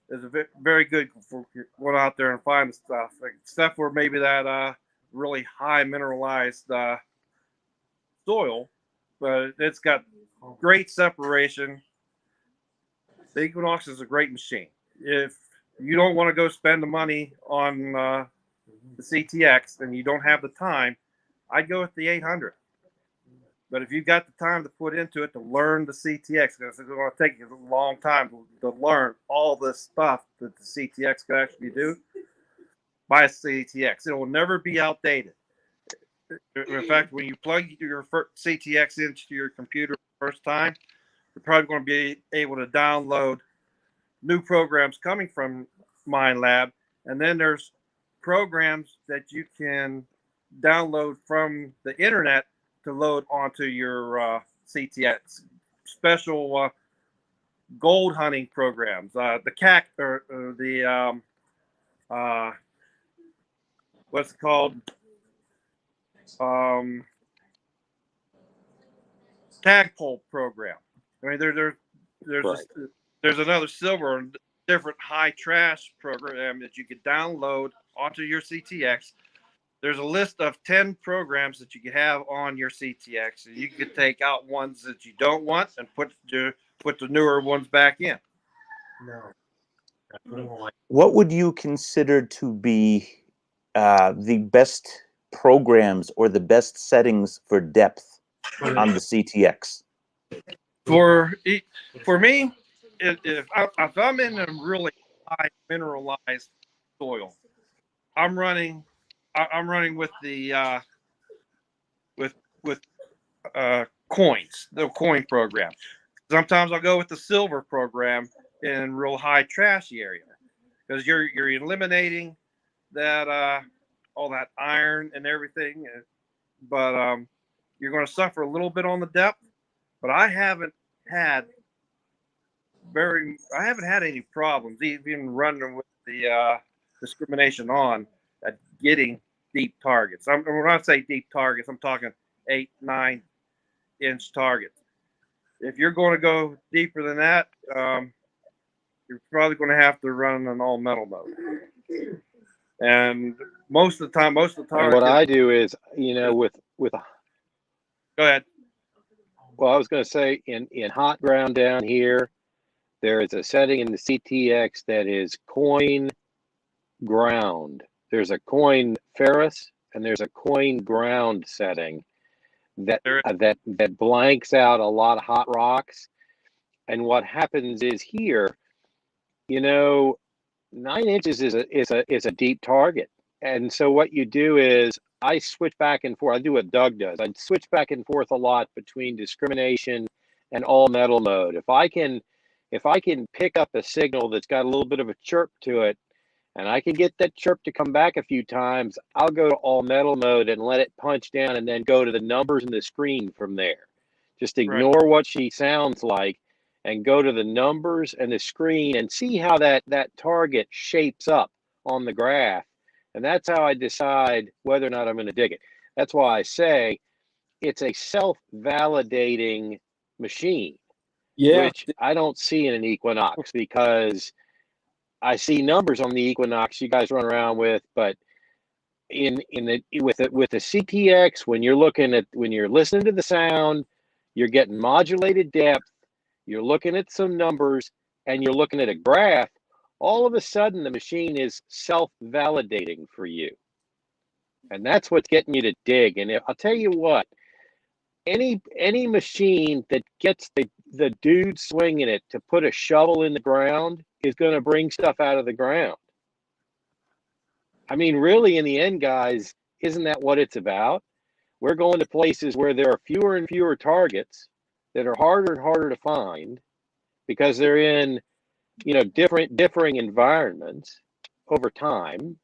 Is very good for going out there and finding stuff, except for maybe that really high mineralized soil, but it's got great separation. The Equinox is a great machine. If you don't want to go spend the money on the CTX and you don't have the time, I'd go with the 800. But if you've got the time to put into it to learn the CTX, because it's going to take you a long time to learn all this stuff that the CTX can actually do, buy a CTX. It will never be outdated. In fact, when you plug your CTX into your computer the first time, you're probably going to be able to download new programs coming from Minelab. And then there's programs that you can download from the internet to load onto your CTX. Special gold hunting programs. The CAC or the what's it called? Tagpole program. I mean, there's there's Right. there's another silver, different high trash program that you could download onto your CTX. There's a list of 10 programs that you can have on your CTX. And you could take out ones that you don't want and put the newer ones back in. What would you consider to be the best programs or the best settings for depth on the CTX? For me, if I'm in a really high mineralized soil, I'm running with the with coins, the coin program. Sometimes I'll go with the silver program in real high trashy area because you're eliminating that all that iron and everything, but you're going to suffer a little bit on the depth. But I haven't had any problems even running with the discrimination on at getting deep targets. When I say deep targets, I'm talking 8-9 inch targets. If you're going to go deeper than that, you're probably going to have to run an all metal mode. And most of the targets. And what I do is, with Go ahead. well, I was going to say in hot ground down here, there is a setting in the CTX that is coin ground. There's a coin ferrous and there's a coin ground setting that blanks out a lot of hot rocks. And what happens is here, 9 inches is a deep target. And so what you do is I switch back and forth. I do what Doug does. I switch back and forth a lot between discrimination and all metal mode. If I can pick up a signal that's got a little bit of a chirp to it, and I can get that chirp to come back a few times, I'll go to all metal mode and let it punch down and then go to the numbers in the screen from there. Just ignore what she sounds like and go to the numbers and the screen and see how that target shapes up on the graph. And that's how I decide whether or not I'm going to dig it. That's why I say it's a self-validating machine, which I don't see in an Equinox, because I see numbers on the Equinox you guys run around with, but with the CTX, when you're listening to the sound, you're getting modulated depth, you're looking at some numbers, and you're looking at a graph. All of a sudden, the machine is self-validating for you, and that's what's getting you to dig. And I'll tell you what, any machine that gets the dude swinging it to put a shovel in the ground is going to bring stuff out of the ground. I mean, really, in the end, guys, isn't that what it's about? We're going to places where there are fewer and fewer targets that are harder and harder to find because they're in, differing environments over time.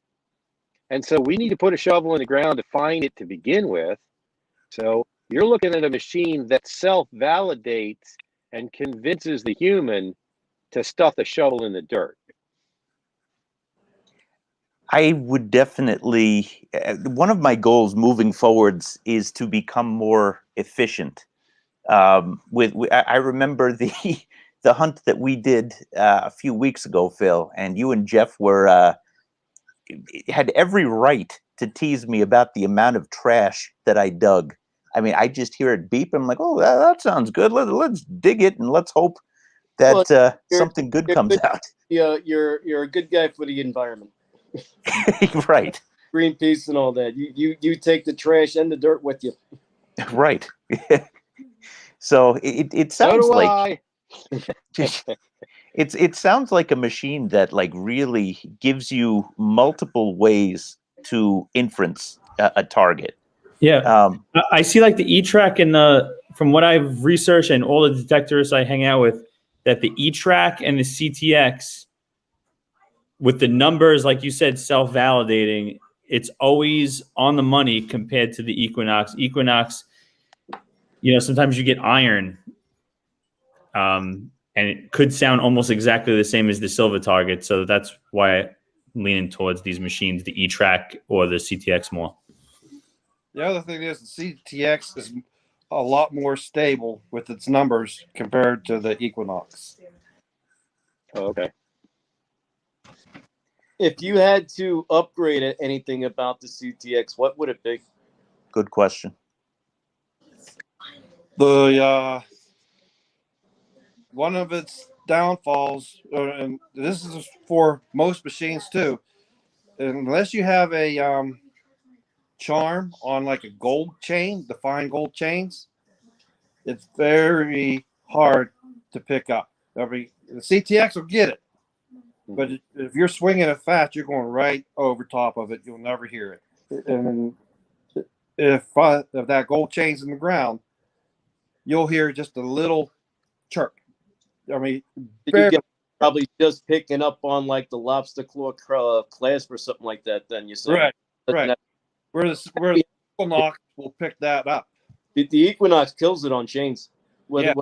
And so we need to put a shovel in the ground to find it to begin with. So you're looking at a machine that self-validates and convinces the human to stuff the shovel in the dirt. I would definitely, one of my goals moving forwards is to become more efficient. I remember the hunt that we did a few weeks ago, Phil, and you and Jeff had every right to tease me about the amount of trash that I dug. I mean, I just hear it beep. I'm like, oh, that sounds good. Let's dig it and let's hope that something good comes out. Yeah, you're a good guy for the environment. Right. Greenpeace and all that. You take the trash and the dirt with you. Right. So it sounds like it sounds like a machine that really gives you multiple ways to inference a target. Yeah, I see the ETrack and from what I've researched and all the detectors I hang out with, that the ETrack and the CTX, with the numbers, like you said, self-validating, it's always on the money compared to the Equinox. Equinox, sometimes you get iron, and it could sound almost exactly the same as the silver target. So that's why I'm leaning towards these machines, the ETrack or the CTX more. The other thing is the CTX is a lot more stable with its numbers compared to the Equinox. Oh, okay. If you had to upgrade anything about the CTX, what would it be? Good question. The one of its downfalls, and this is for most machines too, unless you have a charm on like a gold chain, the fine gold chains, it's very hard to pick up. I mean, the CTX will get it, but if you're swinging it fast, you're going right over top of it. You'll never hear it. And if that gold chain's in the ground, you'll hear just a little chirp. I mean, You get probably just picking up on like the lobster claw clasp or something like that. Then you say, right. Where the Equinox will pick that up. The Equinox kills it on chains, whether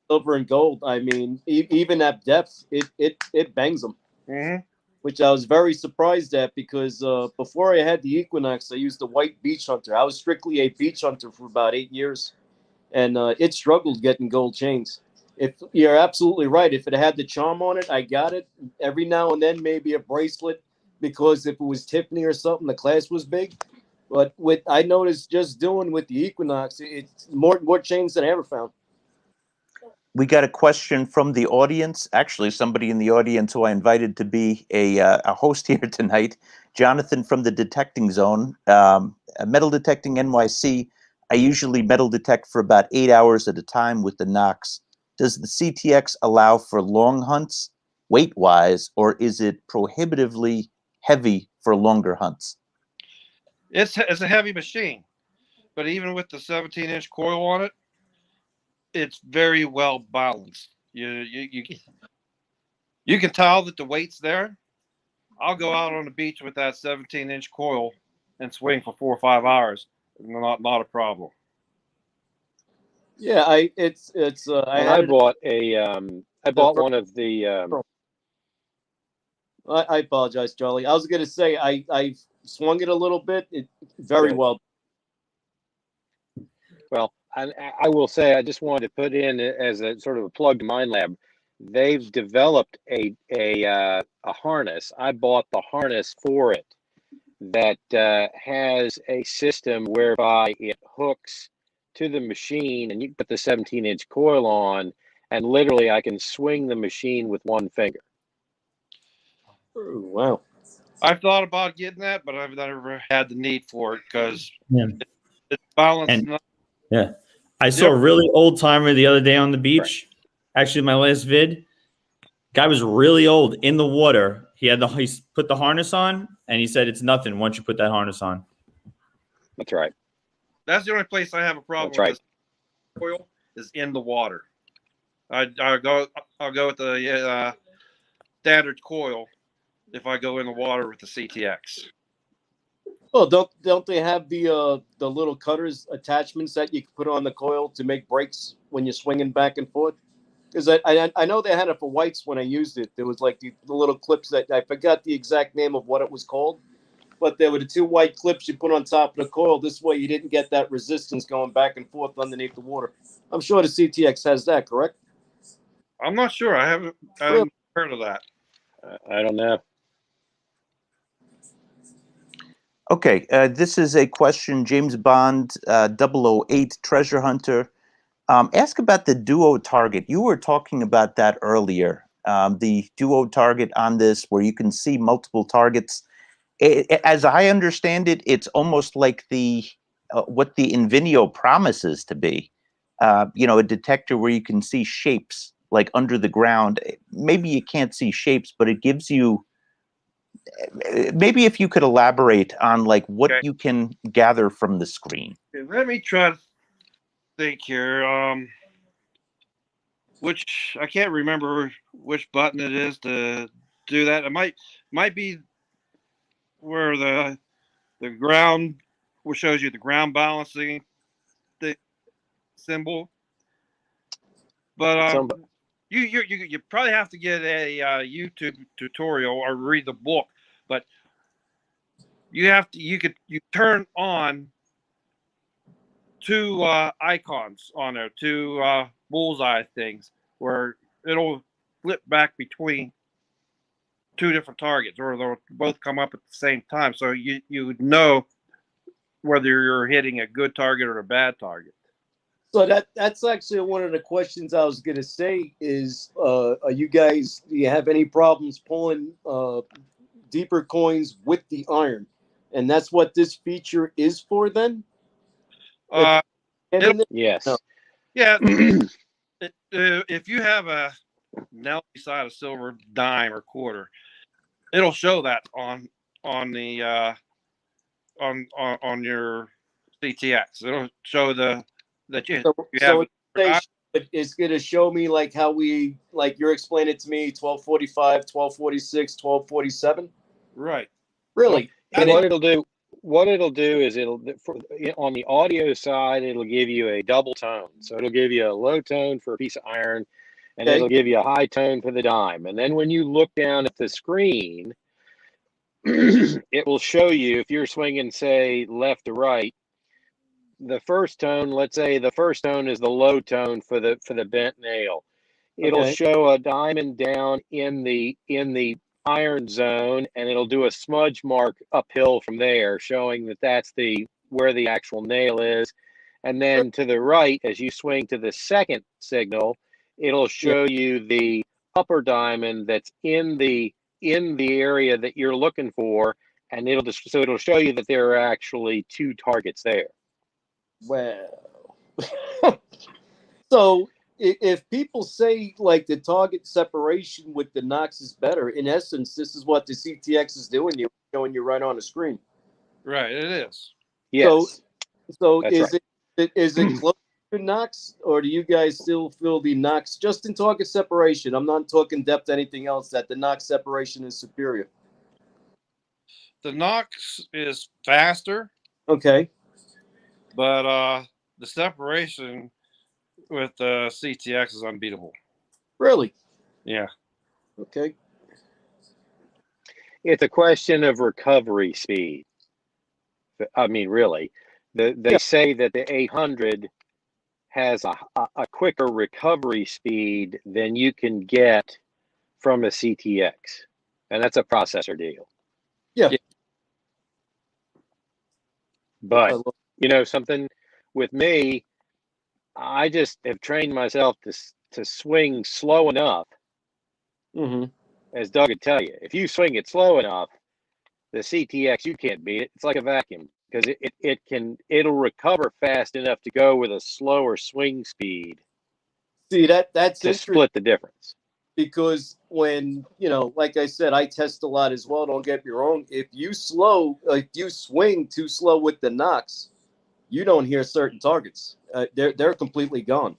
silver and gold. I mean, even at depth, it bangs them. Mm-hmm. Which I was very surprised at because before I had the Equinox, I used the white beach hunter. I was strictly a beach hunter for about 8 years, and it struggled getting gold chains. If you're absolutely right, if it had the charm on it, I got it. Every now and then, maybe a bracelet, because if it was Tiffany or something, the class was big. But what I noticed just doing with the Equinox, it's more chains than I ever found. We got a question from the audience. Actually, somebody in the audience who I invited to be a host here tonight, Jonathan from the Detecting Zone, Metal Detecting NYC. I usually metal detect for about 8 hours at a time with the Knox. Does the CTX allow for long hunts, weight-wise, or is it prohibitively heavy for longer hunts? It's a heavy machine, but even with the 17-inch coil on it, it's very well balanced. You can tell that the weight's there. I'll go out on the beach with that 17-inch coil and swing for 4 or 5 hours. Not a problem. Yeah, I bought one of the. I apologize, Charlie. I was going to say I swung it a little bit. Very well. Well, I will say I just wanted to put in as a sort of a plug to Minelab. They've developed a harness. I bought the harness for it that has a system whereby it hooks to the machine, and you put the 17-inch coil on, and literally I can swing the machine with one finger. Ooh, wow. I've thought about getting that, but I've never had the need for it because it's balanced. Yeah. I saw a really old timer the other day on the beach. Right. Actually, my last vid, guy was really old in the water. He put the harness on, and he said it's nothing once you put that harness on. That's right. That's the only place I have a problem with this coil is in the water. I'll go with the standard coil if I go in the water with the CTX. Well, don't they have the little cutters attachments that you can put on the coil to make breaks when you're swinging back and forth? Because I know they had it for whites when I used it. There was like the little clips that I forgot the exact name of what it was called, but there were the 2 white clips you put on top of the coil. This way you didn't get that resistance going back and forth underneath the water. I'm sure the CTX has that, correct? I'm not sure. I haven't heard of that. I don't know. Okay, this is a question, James Bond, 008 Treasure Hunter. Ask about the duo target. You were talking about that earlier, the duo target on this where you can see multiple targets. As I understand it, it's almost like what the Invinio promises to be. A detector where you can see shapes like under the ground. Maybe you can't see shapes, but it gives you, maybe if you could elaborate on like what you can gather from the screen. Let me try to think here. Which I can't remember which button it is to do that. It might be where the ground, which shows you the ground balancing symbol. But you probably have to get a YouTube tutorial or read the book. But you turn on two icons on there, two bullseye things, where it'll flip back between two different targets, or they'll both come up at the same time. So you would know whether you're hitting a good target or a bad target. So that's actually one of the questions I was gonna say is, do you have any problems pulling deeper coins with the iron? And that's what this feature is for then? Yes. No. Yeah. If you have a nail beside a silver dime or quarter, it'll show that on the on your CTX. It'll show that you have. It's going to show me like how you're explaining it to me, 1245, 1246, 1247. Right. Really? And what it'll do is on the audio side, it'll give you a double tone. So it'll give you a low tone for a piece of iron, and it'll give you a high tone for the dime. And then when you look down at the screen, it will show you, if you're swinging, say, left to right, the first tone, let's say the first tone is the low tone for the bent nail. It'll show a diamond down in the iron zone, and it'll do a smudge mark uphill from there, showing that that's where the actual nail is. And then to the right, as you swing to the second signal, it'll show you the upper diamond that's in the area that you're looking for, and it'll show you that there are actually two targets there. Well, so if people say like the target separation with the Knox is better, in essence, this is what the CTX is doing. You're showing you right on the screen. Right, it is. Yes. So That's is it close to Knox, or do you guys still feel the Knox, just in target separation? I'm not talking depth, anything else, that the Knox separation is superior. The Knox is faster. Okay. But the separation with the CTX is unbeatable. Really? Yeah. Okay. It's a question of recovery speed. I mean, really, they say that the 800 has a quicker recovery speed than you can get from a CTX, and that's a processor deal. Yeah. But you know something, with me, I just have trained myself to swing slow enough. As Doug would tell you, if you swing it slow enough, the CTX, you can't beat it. It's like a vacuum, because it'll recover fast enough to go with a slower swing speed. See, that's to split the difference. Because when, like I said, I test a lot as well. Don't get me wrong. If you swing too slow with the Knox, you don't hear certain targets. They're completely gone.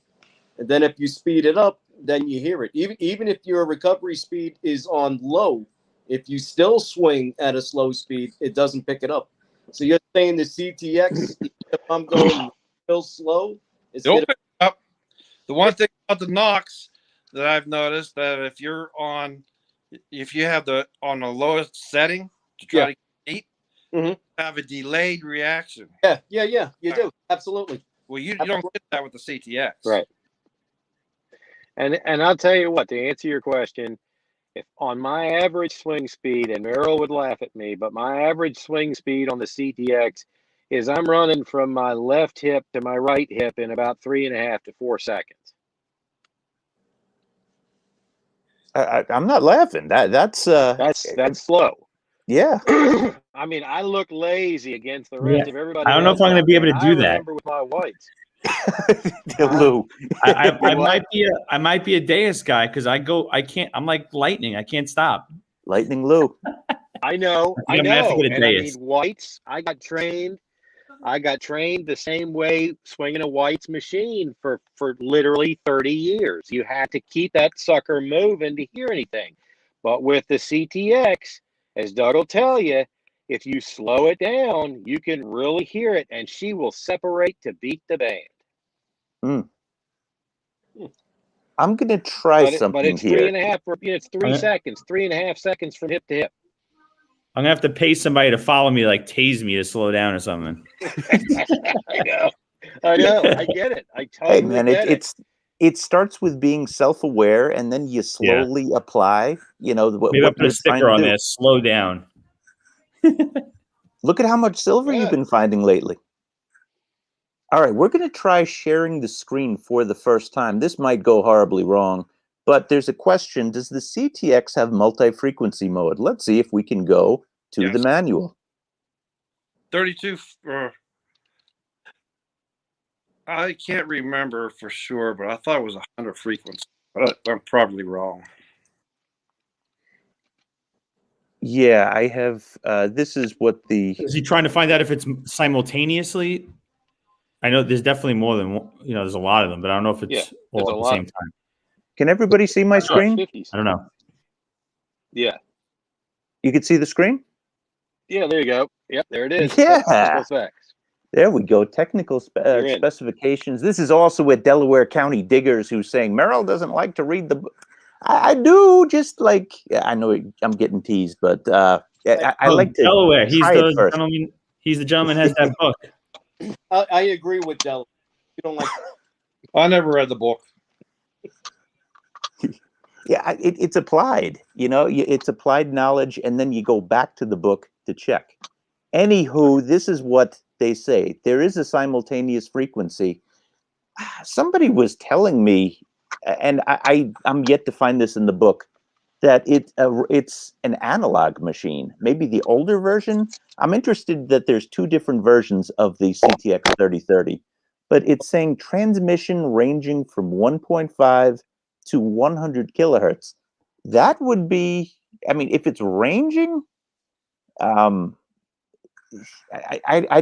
And then if you speed it up, then you hear it. Even if your recovery speed is on low, if you still swing at a slow speed, it doesn't pick it up. So you're saying the CTX, if I'm going real slow, it'll pick it up. The one thing about the Knox that I've noticed, that if you have on the lowest setting to try to get 8, have a delayed reaction. Yeah, you do. Absolutely. Well, you don't get that with the CTX. Right. And I'll tell you what, to answer your question, if on my average swing speed, and Merrill would laugh at me, but my average swing speed on the CTX is I'm running from my left hip to my right hip in about 3.5 to 4 seconds. I'm not laughing. That's slow. Yeah. I mean, I look lazy against the rest of everybody. I don't know if I'm going to be able to do that. I remember with my whites. Lou, I might be a Deus guy, because I'm like lightning. I can't stop. Lightning Lou. I know. I'm gonna have to get a And I Deus. mean, whites, I got trained the same way swinging a whites machine for literally 30 years. You had to keep that sucker moving to hear anything. But with the CTX, as Doug will tell you, if you slow it down, you can really hear it, and she will separate to beat the band. I'm gonna try something but it's here. 3 seconds, 3.5 seconds from hip to hip. I'm gonna have to pay somebody to follow me, like tase me to slow down or something. I know. I get it. I Hey totally man, get it. it starts with being self-aware, and then you slowly apply. You know Maybe I'll what put a you're trying sticker to on do. there. Slow down. Look at how much silver you've Yeah. been finding lately. All right, we're going to try sharing the screen for the first time. This might go horribly wrong, but there's a question. Does the CTX have multi-frequency mode? Let's see if we can go to the Yes. manual. 32. I can't remember for sure, but I thought it was 100 frequency. But I'm probably wrong. Yeah, I have. This is what the. Is he trying to find out if it's simultaneously? I know there's definitely more than one, there's a lot of them, but I don't know if Yeah, it's there's all a at the lot. same time. Can everybody see my screen? 50s. I don't know. Yeah. You can see the screen? Yeah, there you go. Yep, there it is. Yeah. Technical specs. There we go. Technical You're in. specifications. This is also with Delaware County Diggers who's saying Merrill doesn't like to read the book. I do, just like, I know I'm getting teased, but I like to Delaware. He's try it the first. gentleman. He's the gentleman who has that book. I agree with Del. You don't like. I never read the book. Yeah, it's applied. It's applied knowledge, and then you go back to the book to check. Anywho, this is what they say. There is a simultaneous frequency. Somebody was telling me, and I'm yet to find this in the book, that it's an analog machine, maybe the older version. I'm interested that there's two different versions of the CTX 3030, but it's saying transmission ranging from 1.5 to 100 kilohertz. That would be, I mean, if it's ranging, I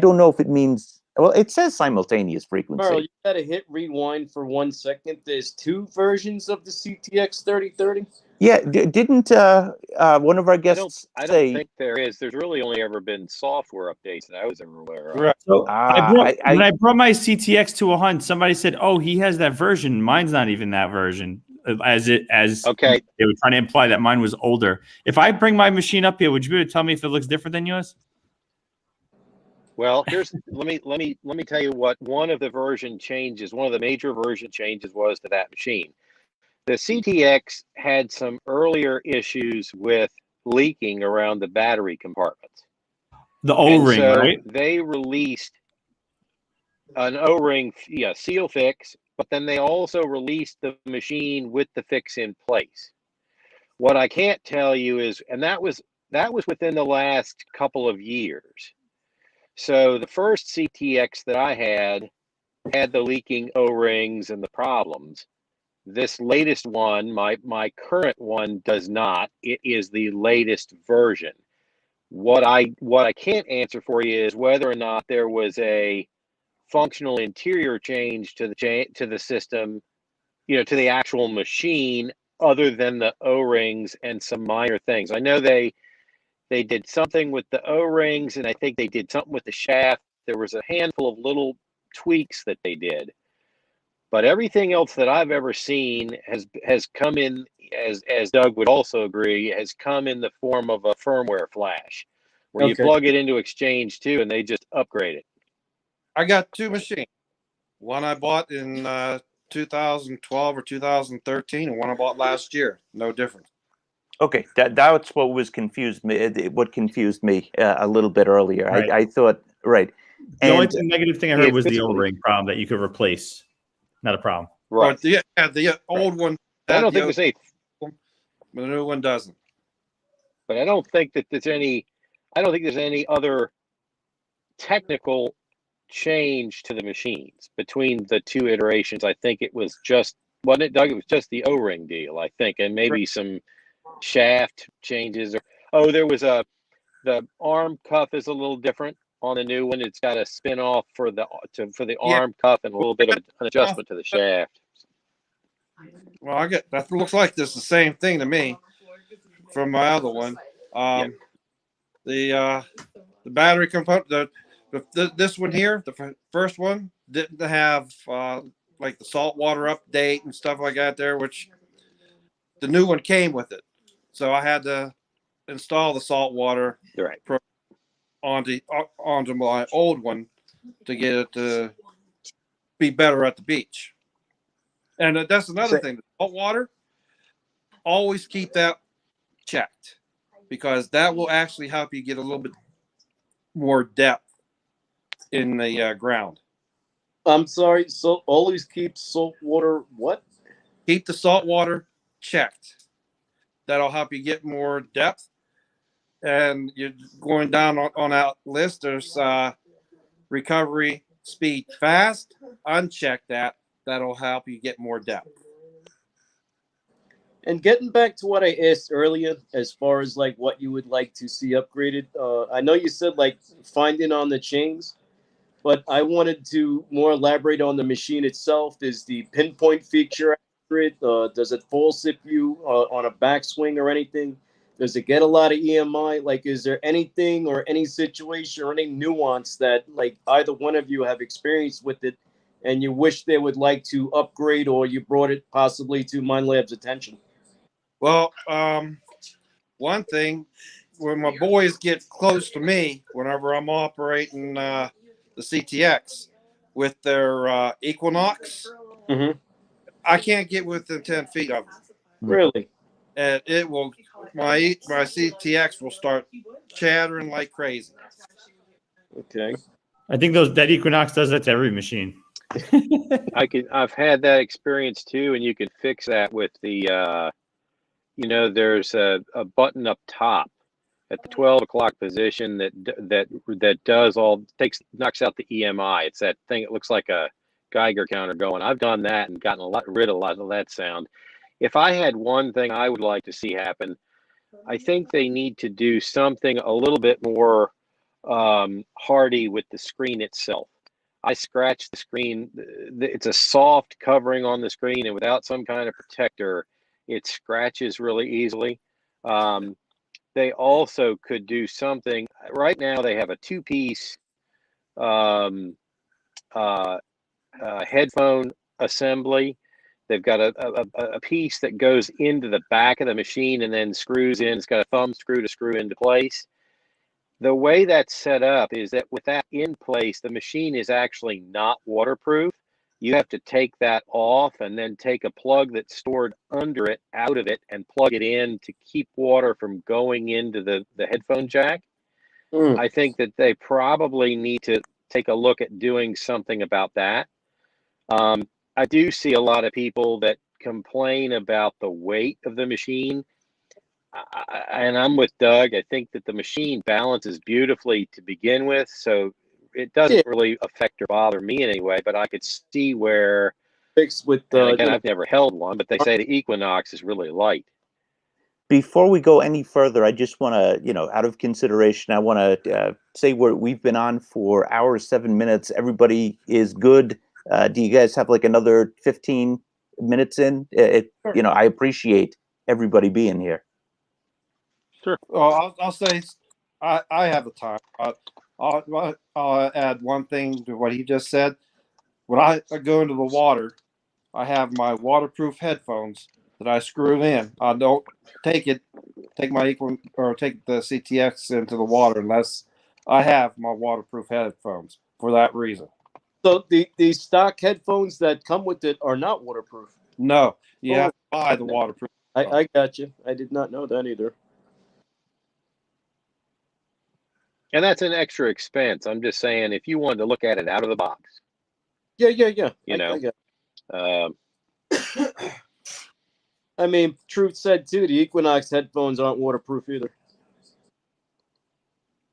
don't know if it means, well, it says simultaneous frequency. Merle, you gotta hit rewind for 1 second. There's two versions of the CTX 3030. Yeah, didn't one of our guests I don't say? think there is. There's really only ever been software updates that I was ever aware of. Right. So I when I brought my CTX to a hunt, somebody said, "Oh, he has that version. Mine's not even that version." Okay. They were trying to imply that mine was older. If I bring my machine up here, would you be able to tell me if it looks different than yours? Well, let me tell you what one of the major version changes was to that machine. The CTX had some earlier issues with leaking around the battery compartments. The O-ring, so right? they released an O-ring, seal fix, but then they also released the machine with the fix in place. What I can't tell you is, and that was within the last couple of years. So the first CTX that I had the leaking O-rings and the problems. This latest one, my current one, does not. It is the latest version. What I can't answer for you is whether or not there was a functional interior change to the system, to the actual machine, other than the O-rings and some minor things. I know they did something with the O-rings, and I think they did something with the shaft. There was a handful of little tweaks that they did. But everything else that I've ever seen has come in, as Doug would also agree, has come in the form of a firmware flash, where you plug it into Exchange 2 and they just upgrade it. I got two machines. One I bought in 2012 or 2013, and one I bought last year. No difference. Okay, that's what was confused me. What confused me a little bit earlier. Right. I thought right. The only negative thing I heard was the physically- O-ring problem that you could replace. Not a problem. Right. But the old one. I don't think there's any, but the new one doesn't. but I don't think there's any other technical change to the machines between the two iterations. I think it was just, wasn't it, Doug? It was just the O-ring deal, I think, and maybe some shaft changes. There was the arm cuff is a little different on the new one. It's got a spin off for the arm cuff and a little bit of an adjustment to the shaft. Well, that looks like this the same thing to me from my other one. The battery component, this one here, the first one didn't have like the saltwater update and stuff like that there, which the new one came with it. So I had to install the saltwater onto my old one to get it to be better at the beach. And that's another thing. Salt water, always keep that checked, because that will actually help you get a little bit more depth in the ground. I'm sorry. So always keep salt water. What? Keep the salt water checked. That'll help you get more depth. And you're going down on that list. There's recovery speed fast. Uncheck that. That'll help you get more depth. And getting back to what I asked earlier, as far as like what you would like to see upgraded, I know you said like finding on the chains, but I wanted to more elaborate on the machine itself. Is the pinpoint feature accurate? Does it false if you on a backswing or anything? Does it get a lot of EMI? Like, is there anything or any situation or any nuance that like either one of you have experienced with it and you wish they would like to upgrade, or you brought it possibly to Minelab's attention? Well, one thing, when my boys get close to me, whenever I'm operating the CTX with their Equinox, Mm-hmm. I can't get within 10 feet of them. Really? And it will, my CTX will start chattering like crazy. Okay. I think that Equinox does that to every machine. I've had that experience too, and you can fix that with the there's a button up top at the 12 o'clock position that knocks out the EMI. It's that thing. It looks like a Geiger counter going. I've done that and gotten rid of a lot of that sound. If I had one thing I would like to see happen, I think they need to do something a little bit more hardy with the screen itself. I scratch the screen. It's a soft covering on the screen, and without some kind of protector, it scratches really easily. They also could do something. Right now, they have a two-piece headphone assembly. They've got a piece that goes into the back of the machine and then screws in. It's got a thumb screw to screw into place. The way that's set up is that with that in place, the machine is actually not waterproof. You have to take that off and then take a plug that's stored under it out of it and plug it in to keep water from going into the headphone jack. I think that they probably need to take a look at doing something about that. I do see a lot of people that complain about the weight of the machine. And I'm with Doug. I think that the machine balances beautifully to begin with, so it doesn't really affect or bother me anyway. But I could see where Fixed with again, I've never held one, but they say the Equinox is really light. Before we go any further, I just want to, out of consideration, I want to say we've been on for hours, 7 minutes. Everybody is good. Do you guys have like another 15 minutes in? I appreciate everybody being here. Sure. Well, I'll say I have the time. I'll add one thing to what he just said. When I go into the water, I have my waterproof headphones that I screw in. I don't take the CTX into the water unless I have my waterproof headphones for that reason. So the stock headphones that come with it are not waterproof? No, you have to buy the waterproof. I got you. I did not know that either. And that's an extra expense. I'm just saying, if you wanted to look at it out of the box. Yeah. I mean, truth said too, the Equinox headphones aren't waterproof either.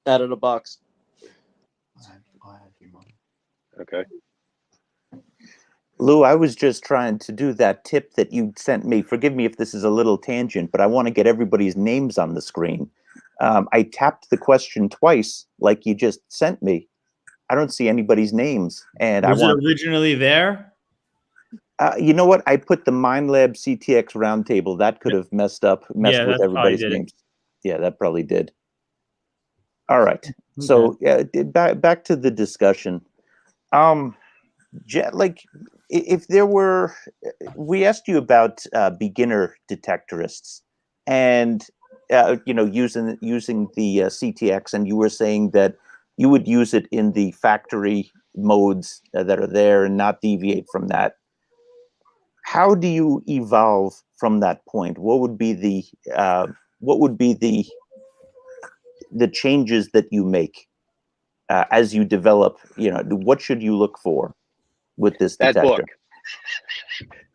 Out of the box. Okay. Lou, I was just trying to do that tip that you sent me. Forgive me if this is a little tangent, but I want to get everybody's names on the screen. I tapped the question twice, like you just sent me. I don't see anybody's names, and Was it originally there? You know what? I put the Minelab CTX roundtable. That could have messed with everybody's names. Yeah, that probably did. All right. Okay. So back to the discussion. If there were, we asked you about beginner detectorists, and using the CTX, and you were saying that you would use it in the factory modes that are there and not deviate from that. How do you evolve from that point? What would be the changes that you make as you develop? What should you look for with this detector?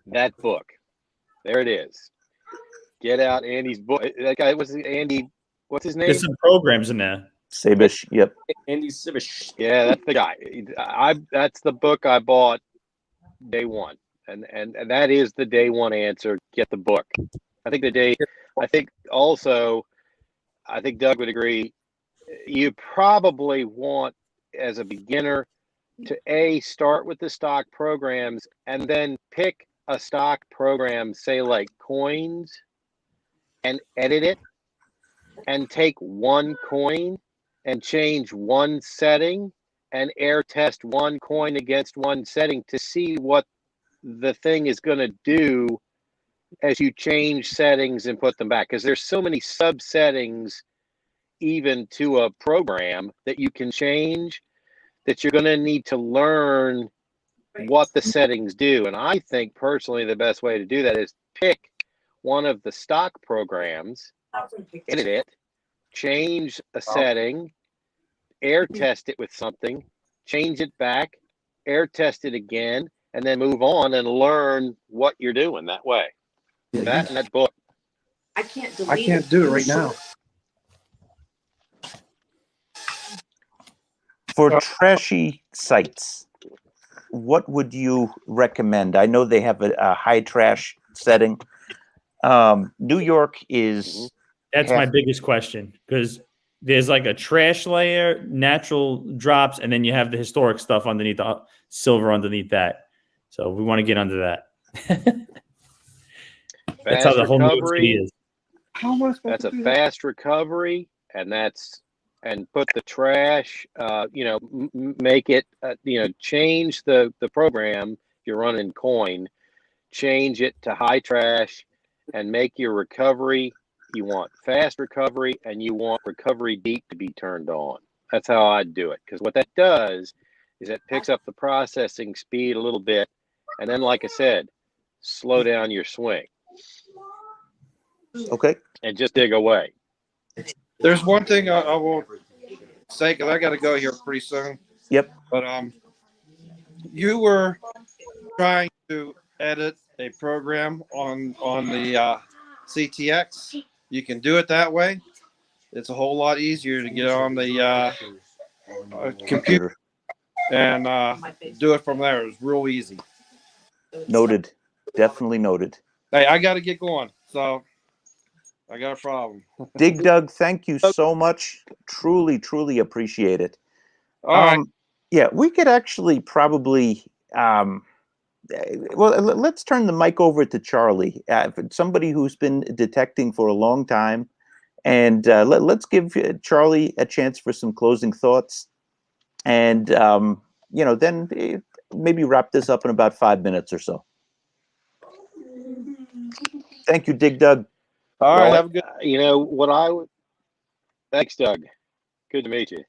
That book. There it is. Get out Andy's book. That guy was Andy. What's his name? There's some programs in there. Sabish. Yep. Andy Sibish. Yeah, that's the guy. That's the book I bought day one, and that is the day one answer. Get the book. I think Doug would agree. You probably want, as a beginner, to start with the stock programs and then pick a stock program, say like Coins, and edit it and take one coin and change one setting and air test one coin against one setting to see what the thing is going to do as you change settings and put them back. Because there's so many sub settings even to a program that you can change that you're going to need to learn what the settings do. And I think personally the best way to do that is pick one of the stock programs, edit it, change a setting, air test it with something, change it back, air test it again, and then move on and learn what you're doing that way. That and that book. I can't delete I can't do it right now. For trashy sites, what would you recommend? I know they have a high trash setting. New York is... That's my biggest question, because there's like a trash layer, natural drops, and then you have the historic stuff underneath, the silver underneath that. So we want to get under that. That's how the whole city is. That's a fast recovery, and put the trash, make it, change the program. If you're running Coin, change it to high trash and make your recovery. You want fast recovery and you want recovery deep to be turned on. That's how I'd do it. Because what that does is it picks up the processing speed a little bit. And then, like I said, slow down your swing. Okay. And just dig away. There's one thing I will say, because I got to go here pretty soon. Yep. But you were trying to edit a program on the CTX. You can do it that way. It's a whole lot easier to get on the computer and do it from there. It's real easy. Noted. Definitely noted. Hey, I got to get going, so I got a problem. Dig Doug, thank you so much. Truly, truly appreciate it. All right. Yeah, we could actually probably... well, let's turn the mic over to Charlie, somebody who's been detecting for a long time. And let's give Charlie a chance for some closing thoughts. And, then maybe wrap this up in about 5 minutes or so. Thank you, Dig Doug. All right, have a good... Thanks, Doug. Good to meet you.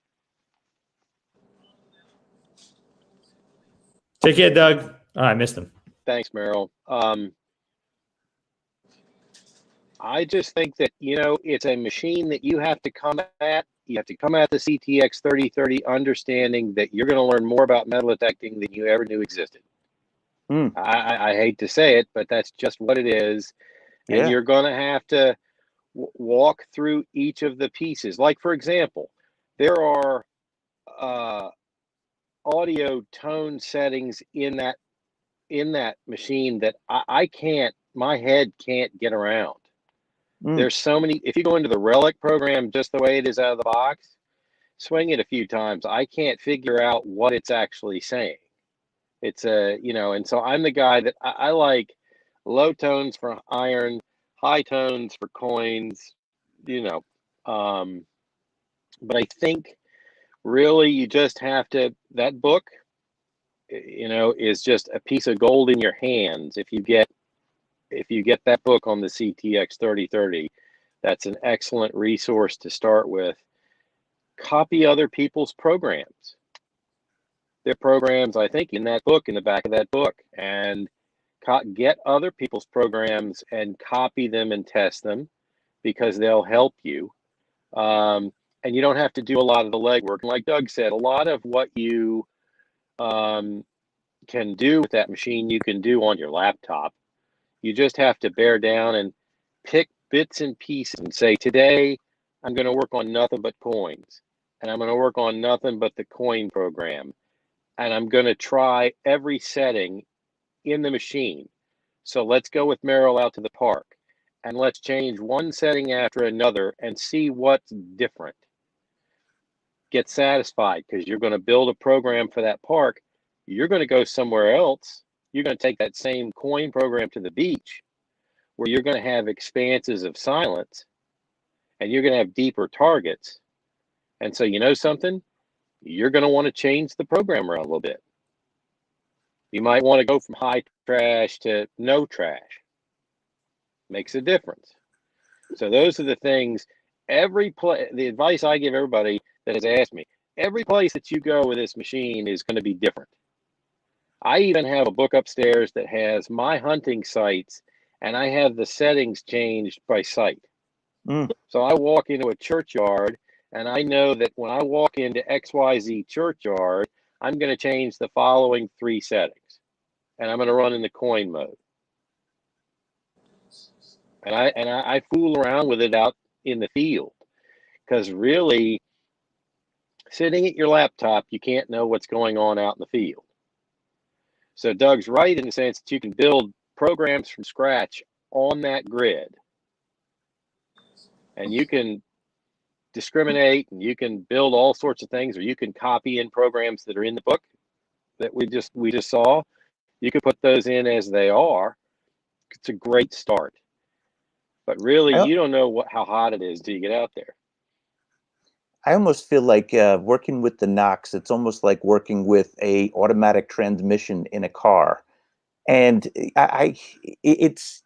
Take care, Doug. Oh, I missed him. Thanks, Merrill. I just think that, it's a machine that you have to come at. You have to come at the CTX 3030 understanding that you're going to learn more about metal detecting than you ever knew existed. I hate to say it, but that's just what it is. And you're going to have to walk through each of the pieces. Like, for example, there are audio tone settings in that machine that I can't, my head can't get around. There's so many. If you go into the Relic program just the way it is out of the box, swing it a few times, I can't figure out what it's actually saying. It's and so I'm the guy that I like low tones for iron, high tones for Coins, but I think really you just have to, that book, is just a piece of gold in your hands. If you get that book on the CTX 3030, that's an excellent resource to start with. Copy other people's programs. There are programs, I think, in that book, in the back of that book, and get other people's programs and copy them and test them, because they'll help you. And you don't have to do a lot of the legwork. And like Doug said, a lot of what you can do with that machine, you can do on your laptop. You just have to bear down and pick bits and pieces and say, today I'm going to work on nothing but coins, and I'm going to work on nothing but the coin program, and I'm going to try every setting in the machine. So let's go with Merrill out to the park, and let's change one setting after another and see what's different. Get satisfied, because you're going to build a program for that park. You're going to go somewhere else. You're going to take that same coin program to the beach, where you're going to have expanses of silence, and you're going to have deeper targets. And so, you know something? You're going to want to change the program around a little bit. You might want to go from high trash to no trash. Makes a difference. So those are the things. The advice I give everybody that has asked me, every place that you go with this machine is going to be different. I even have a book upstairs that has my hunting sites, and I have the settings changed by site. So I walk into a churchyard, and I know that when I walk into XYZ churchyard, I'm going to change the following 3 settings, and I'm going to run in the coin mode. And I fool around with it out in the field, because really, sitting at your laptop, you can't know what's going on out in the field. So Doug's right in the sense that you can build programs from scratch on that grid, and you can discriminate, and you can build all sorts of things, or you can copy in programs that are in the book that we just saw. You could put those in as they are. It's a great start, but really, you don't know how hot it is till you get out there. I almost feel like working with the Knox, it's almost like working with a automatic transmission in a car. And it's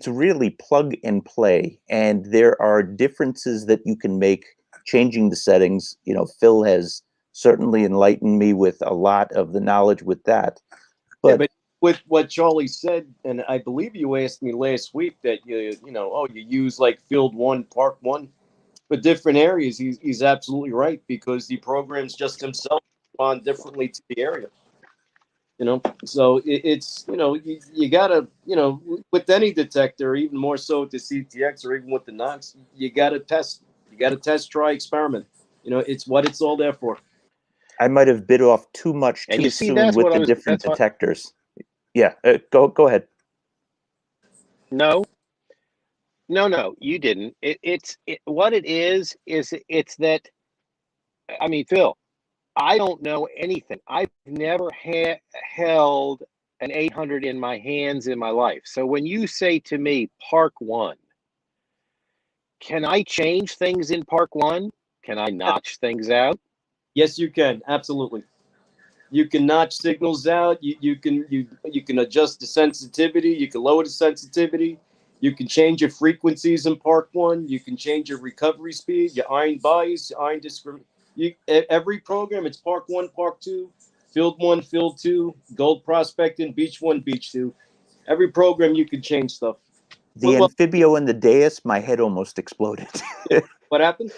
really plug and play. And there are differences that you can make changing the settings. You know, Phil has certainly enlightened me with a lot of the knowledge with that. But with what Charlie said, and I believe you asked me last week that you use like field 1, park 1 for different areas. He's absolutely right, because the programs just himself respond differently to the area. So it's you gotta, with any detector, even more so with the CTX or even with the Knox, you gotta test, try, experiment. It's what it's all there for. I might have bit off too much too soon with the different detectors. Yeah, go ahead. No, you didn't. What it is it's that, I mean, Phil, I don't know anything. I've never held an 800 in my hands in my life. So when you say to me, Park 1, can I change things in Park 1? Can I notch things out? Yes, you can. Absolutely. You can notch signals out. You can adjust the sensitivity. You can lower the sensitivity. You can change your frequencies in Park 1. You can change your recovery speed, your iron bias, your iron discrimination. Every program, it's Park 1, Park 2, Field 1, Field 2, Gold Prospecting, Beach 1, Beach 2. Every program you can change stuff. The Amphibio and the Deus, my head almost exploded. What happened?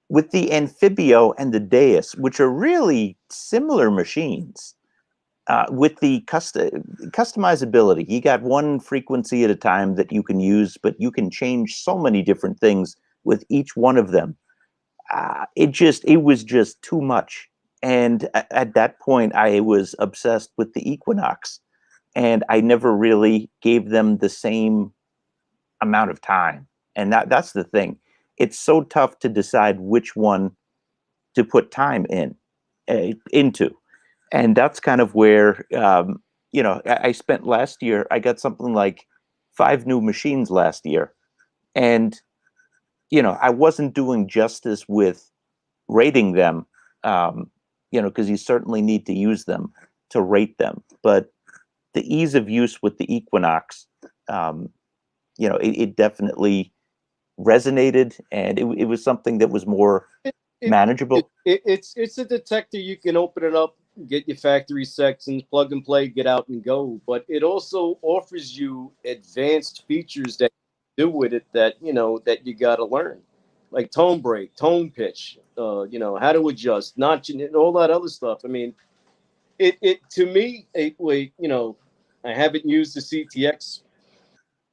With the Amphibio and the Deus, which are really similar machines, with the customizability, you got one frequency at a time that you can use, but you can change so many different things with each one of them. It was just too much. And at that point, I was obsessed with the Equinox, and I never really gave them the same amount of time. And that's the thing. It's so tough to decide which one to put time into. And that's kind of where, I spent last year, I got something like 5 new machines last year. And, I wasn't doing justice with rating them, because you certainly need to use them to rate them. But the ease of use with the Equinox, it definitely resonated, and it was something that was more manageable. It's a detector. You can open it up, get your factory sections, plug and play, get out and go. But it also offers you advanced features that you do with it that that you got to learn, like tone break, tone pitch, how to adjust, notching, and all that other stuff. I mean, it to me, I haven't used the CTX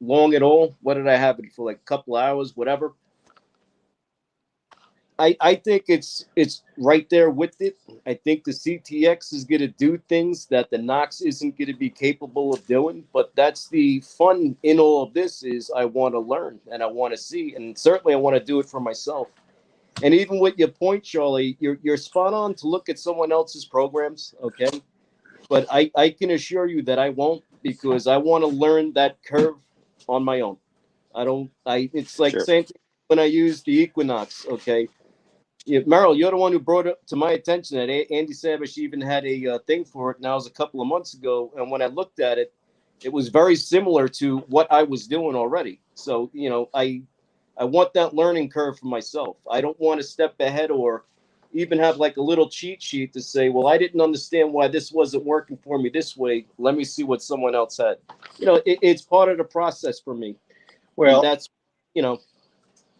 long at all. What did I have it for? Like a couple hours, whatever. I think it's right there with it. I think the CTX is going to do things that the Nox isn't going to be capable of doing. But that's the fun in all of this is I want to learn and I want to see, and certainly I want to do it for myself. And even with your point, Charlie, you're spot on to look at someone else's programs, okay? But I can assure you that I won't, because I want to learn that curve on my own. It's like Sure. same thing when I use the Equinox, okay? Yeah, Merrill, you're the one who brought it to my attention that Andy Savish even had a thing for it. And that was a couple of months ago. And when I looked at it, it was very similar to what I was doing already. So, I want that learning curve for myself. I don't want to step ahead or even have like a little cheat sheet to say, well, I didn't understand why this wasn't working for me this way. Let me see what someone else had. It's part of the process for me. Well, and that's,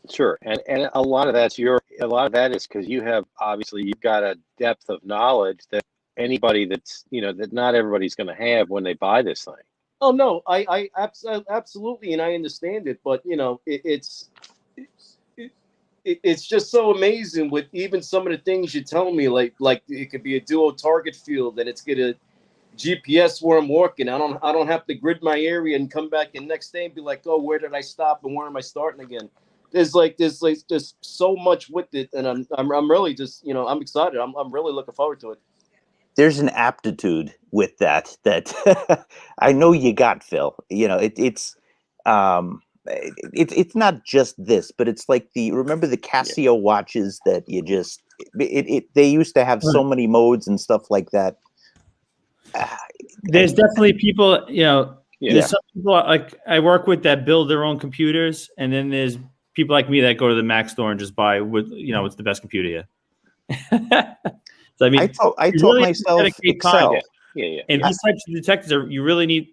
sure, and a lot of that is because you've got a depth of knowledge that anybody that not everybody's going to have when they buy this thing. Oh no, I absolutely, and I understand it, but it's just so amazing with even some of the things you tell me, like it could be a dual target field, and it's gonna GPS where I'm working. I don't have to grid my area and come back the next day and be like, oh, where did I stop and where am I starting again? There's so much with it, and I'm really just I'm excited. I'm really looking forward to it. There's an aptitude with that I know you got, Phil. It's not just this, but it's like remember the Casio watches that you just they used to have so many modes and stuff like that. There's definitely people, there's some people like I work with that build their own computers, and then there's people like me that go to the Mac store and just buy it's the best computer yet. So I mean, I told myself Excel. And these types of detectors you really need.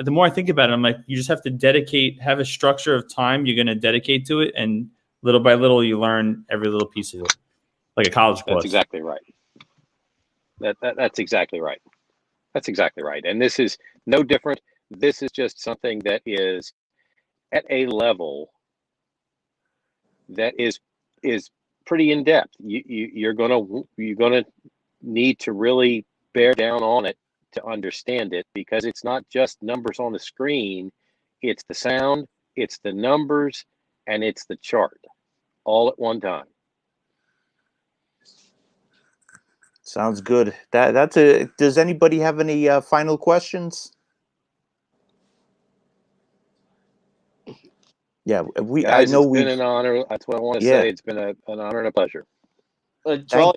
The more I think about it, I'm like, you just have to have a structure of time you're going to dedicate to it, and little by little you learn every little piece of it, like a college course. That's exactly right. That's exactly right. That's exactly right. And this is no different. This is just something that is at a level that is pretty in depth. You're gonna need to really bear down on it to understand it, because it's not just numbers on the screen. It's the sound, it's the numbers, and it's the chart all at one time. Sounds good. Does anybody have any final questions? Yeah, Guys, it's been an honor. That's what I want to say. It's been an honor and a pleasure. Charlie,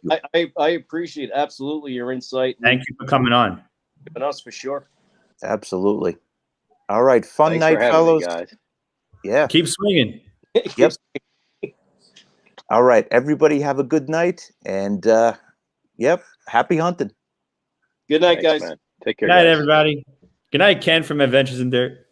I appreciate absolutely your insight. Thank you for coming on. And us for sure. Absolutely. All right, fun Thanks night, for having fellows. me, guys. Yeah. Keep swinging. Yep. All right, everybody have a good night, and happy hunting. Good night, Thanks, guys. man. Take care. Good night, guys. everybody. Good night, Ken from Adventures in Dirt.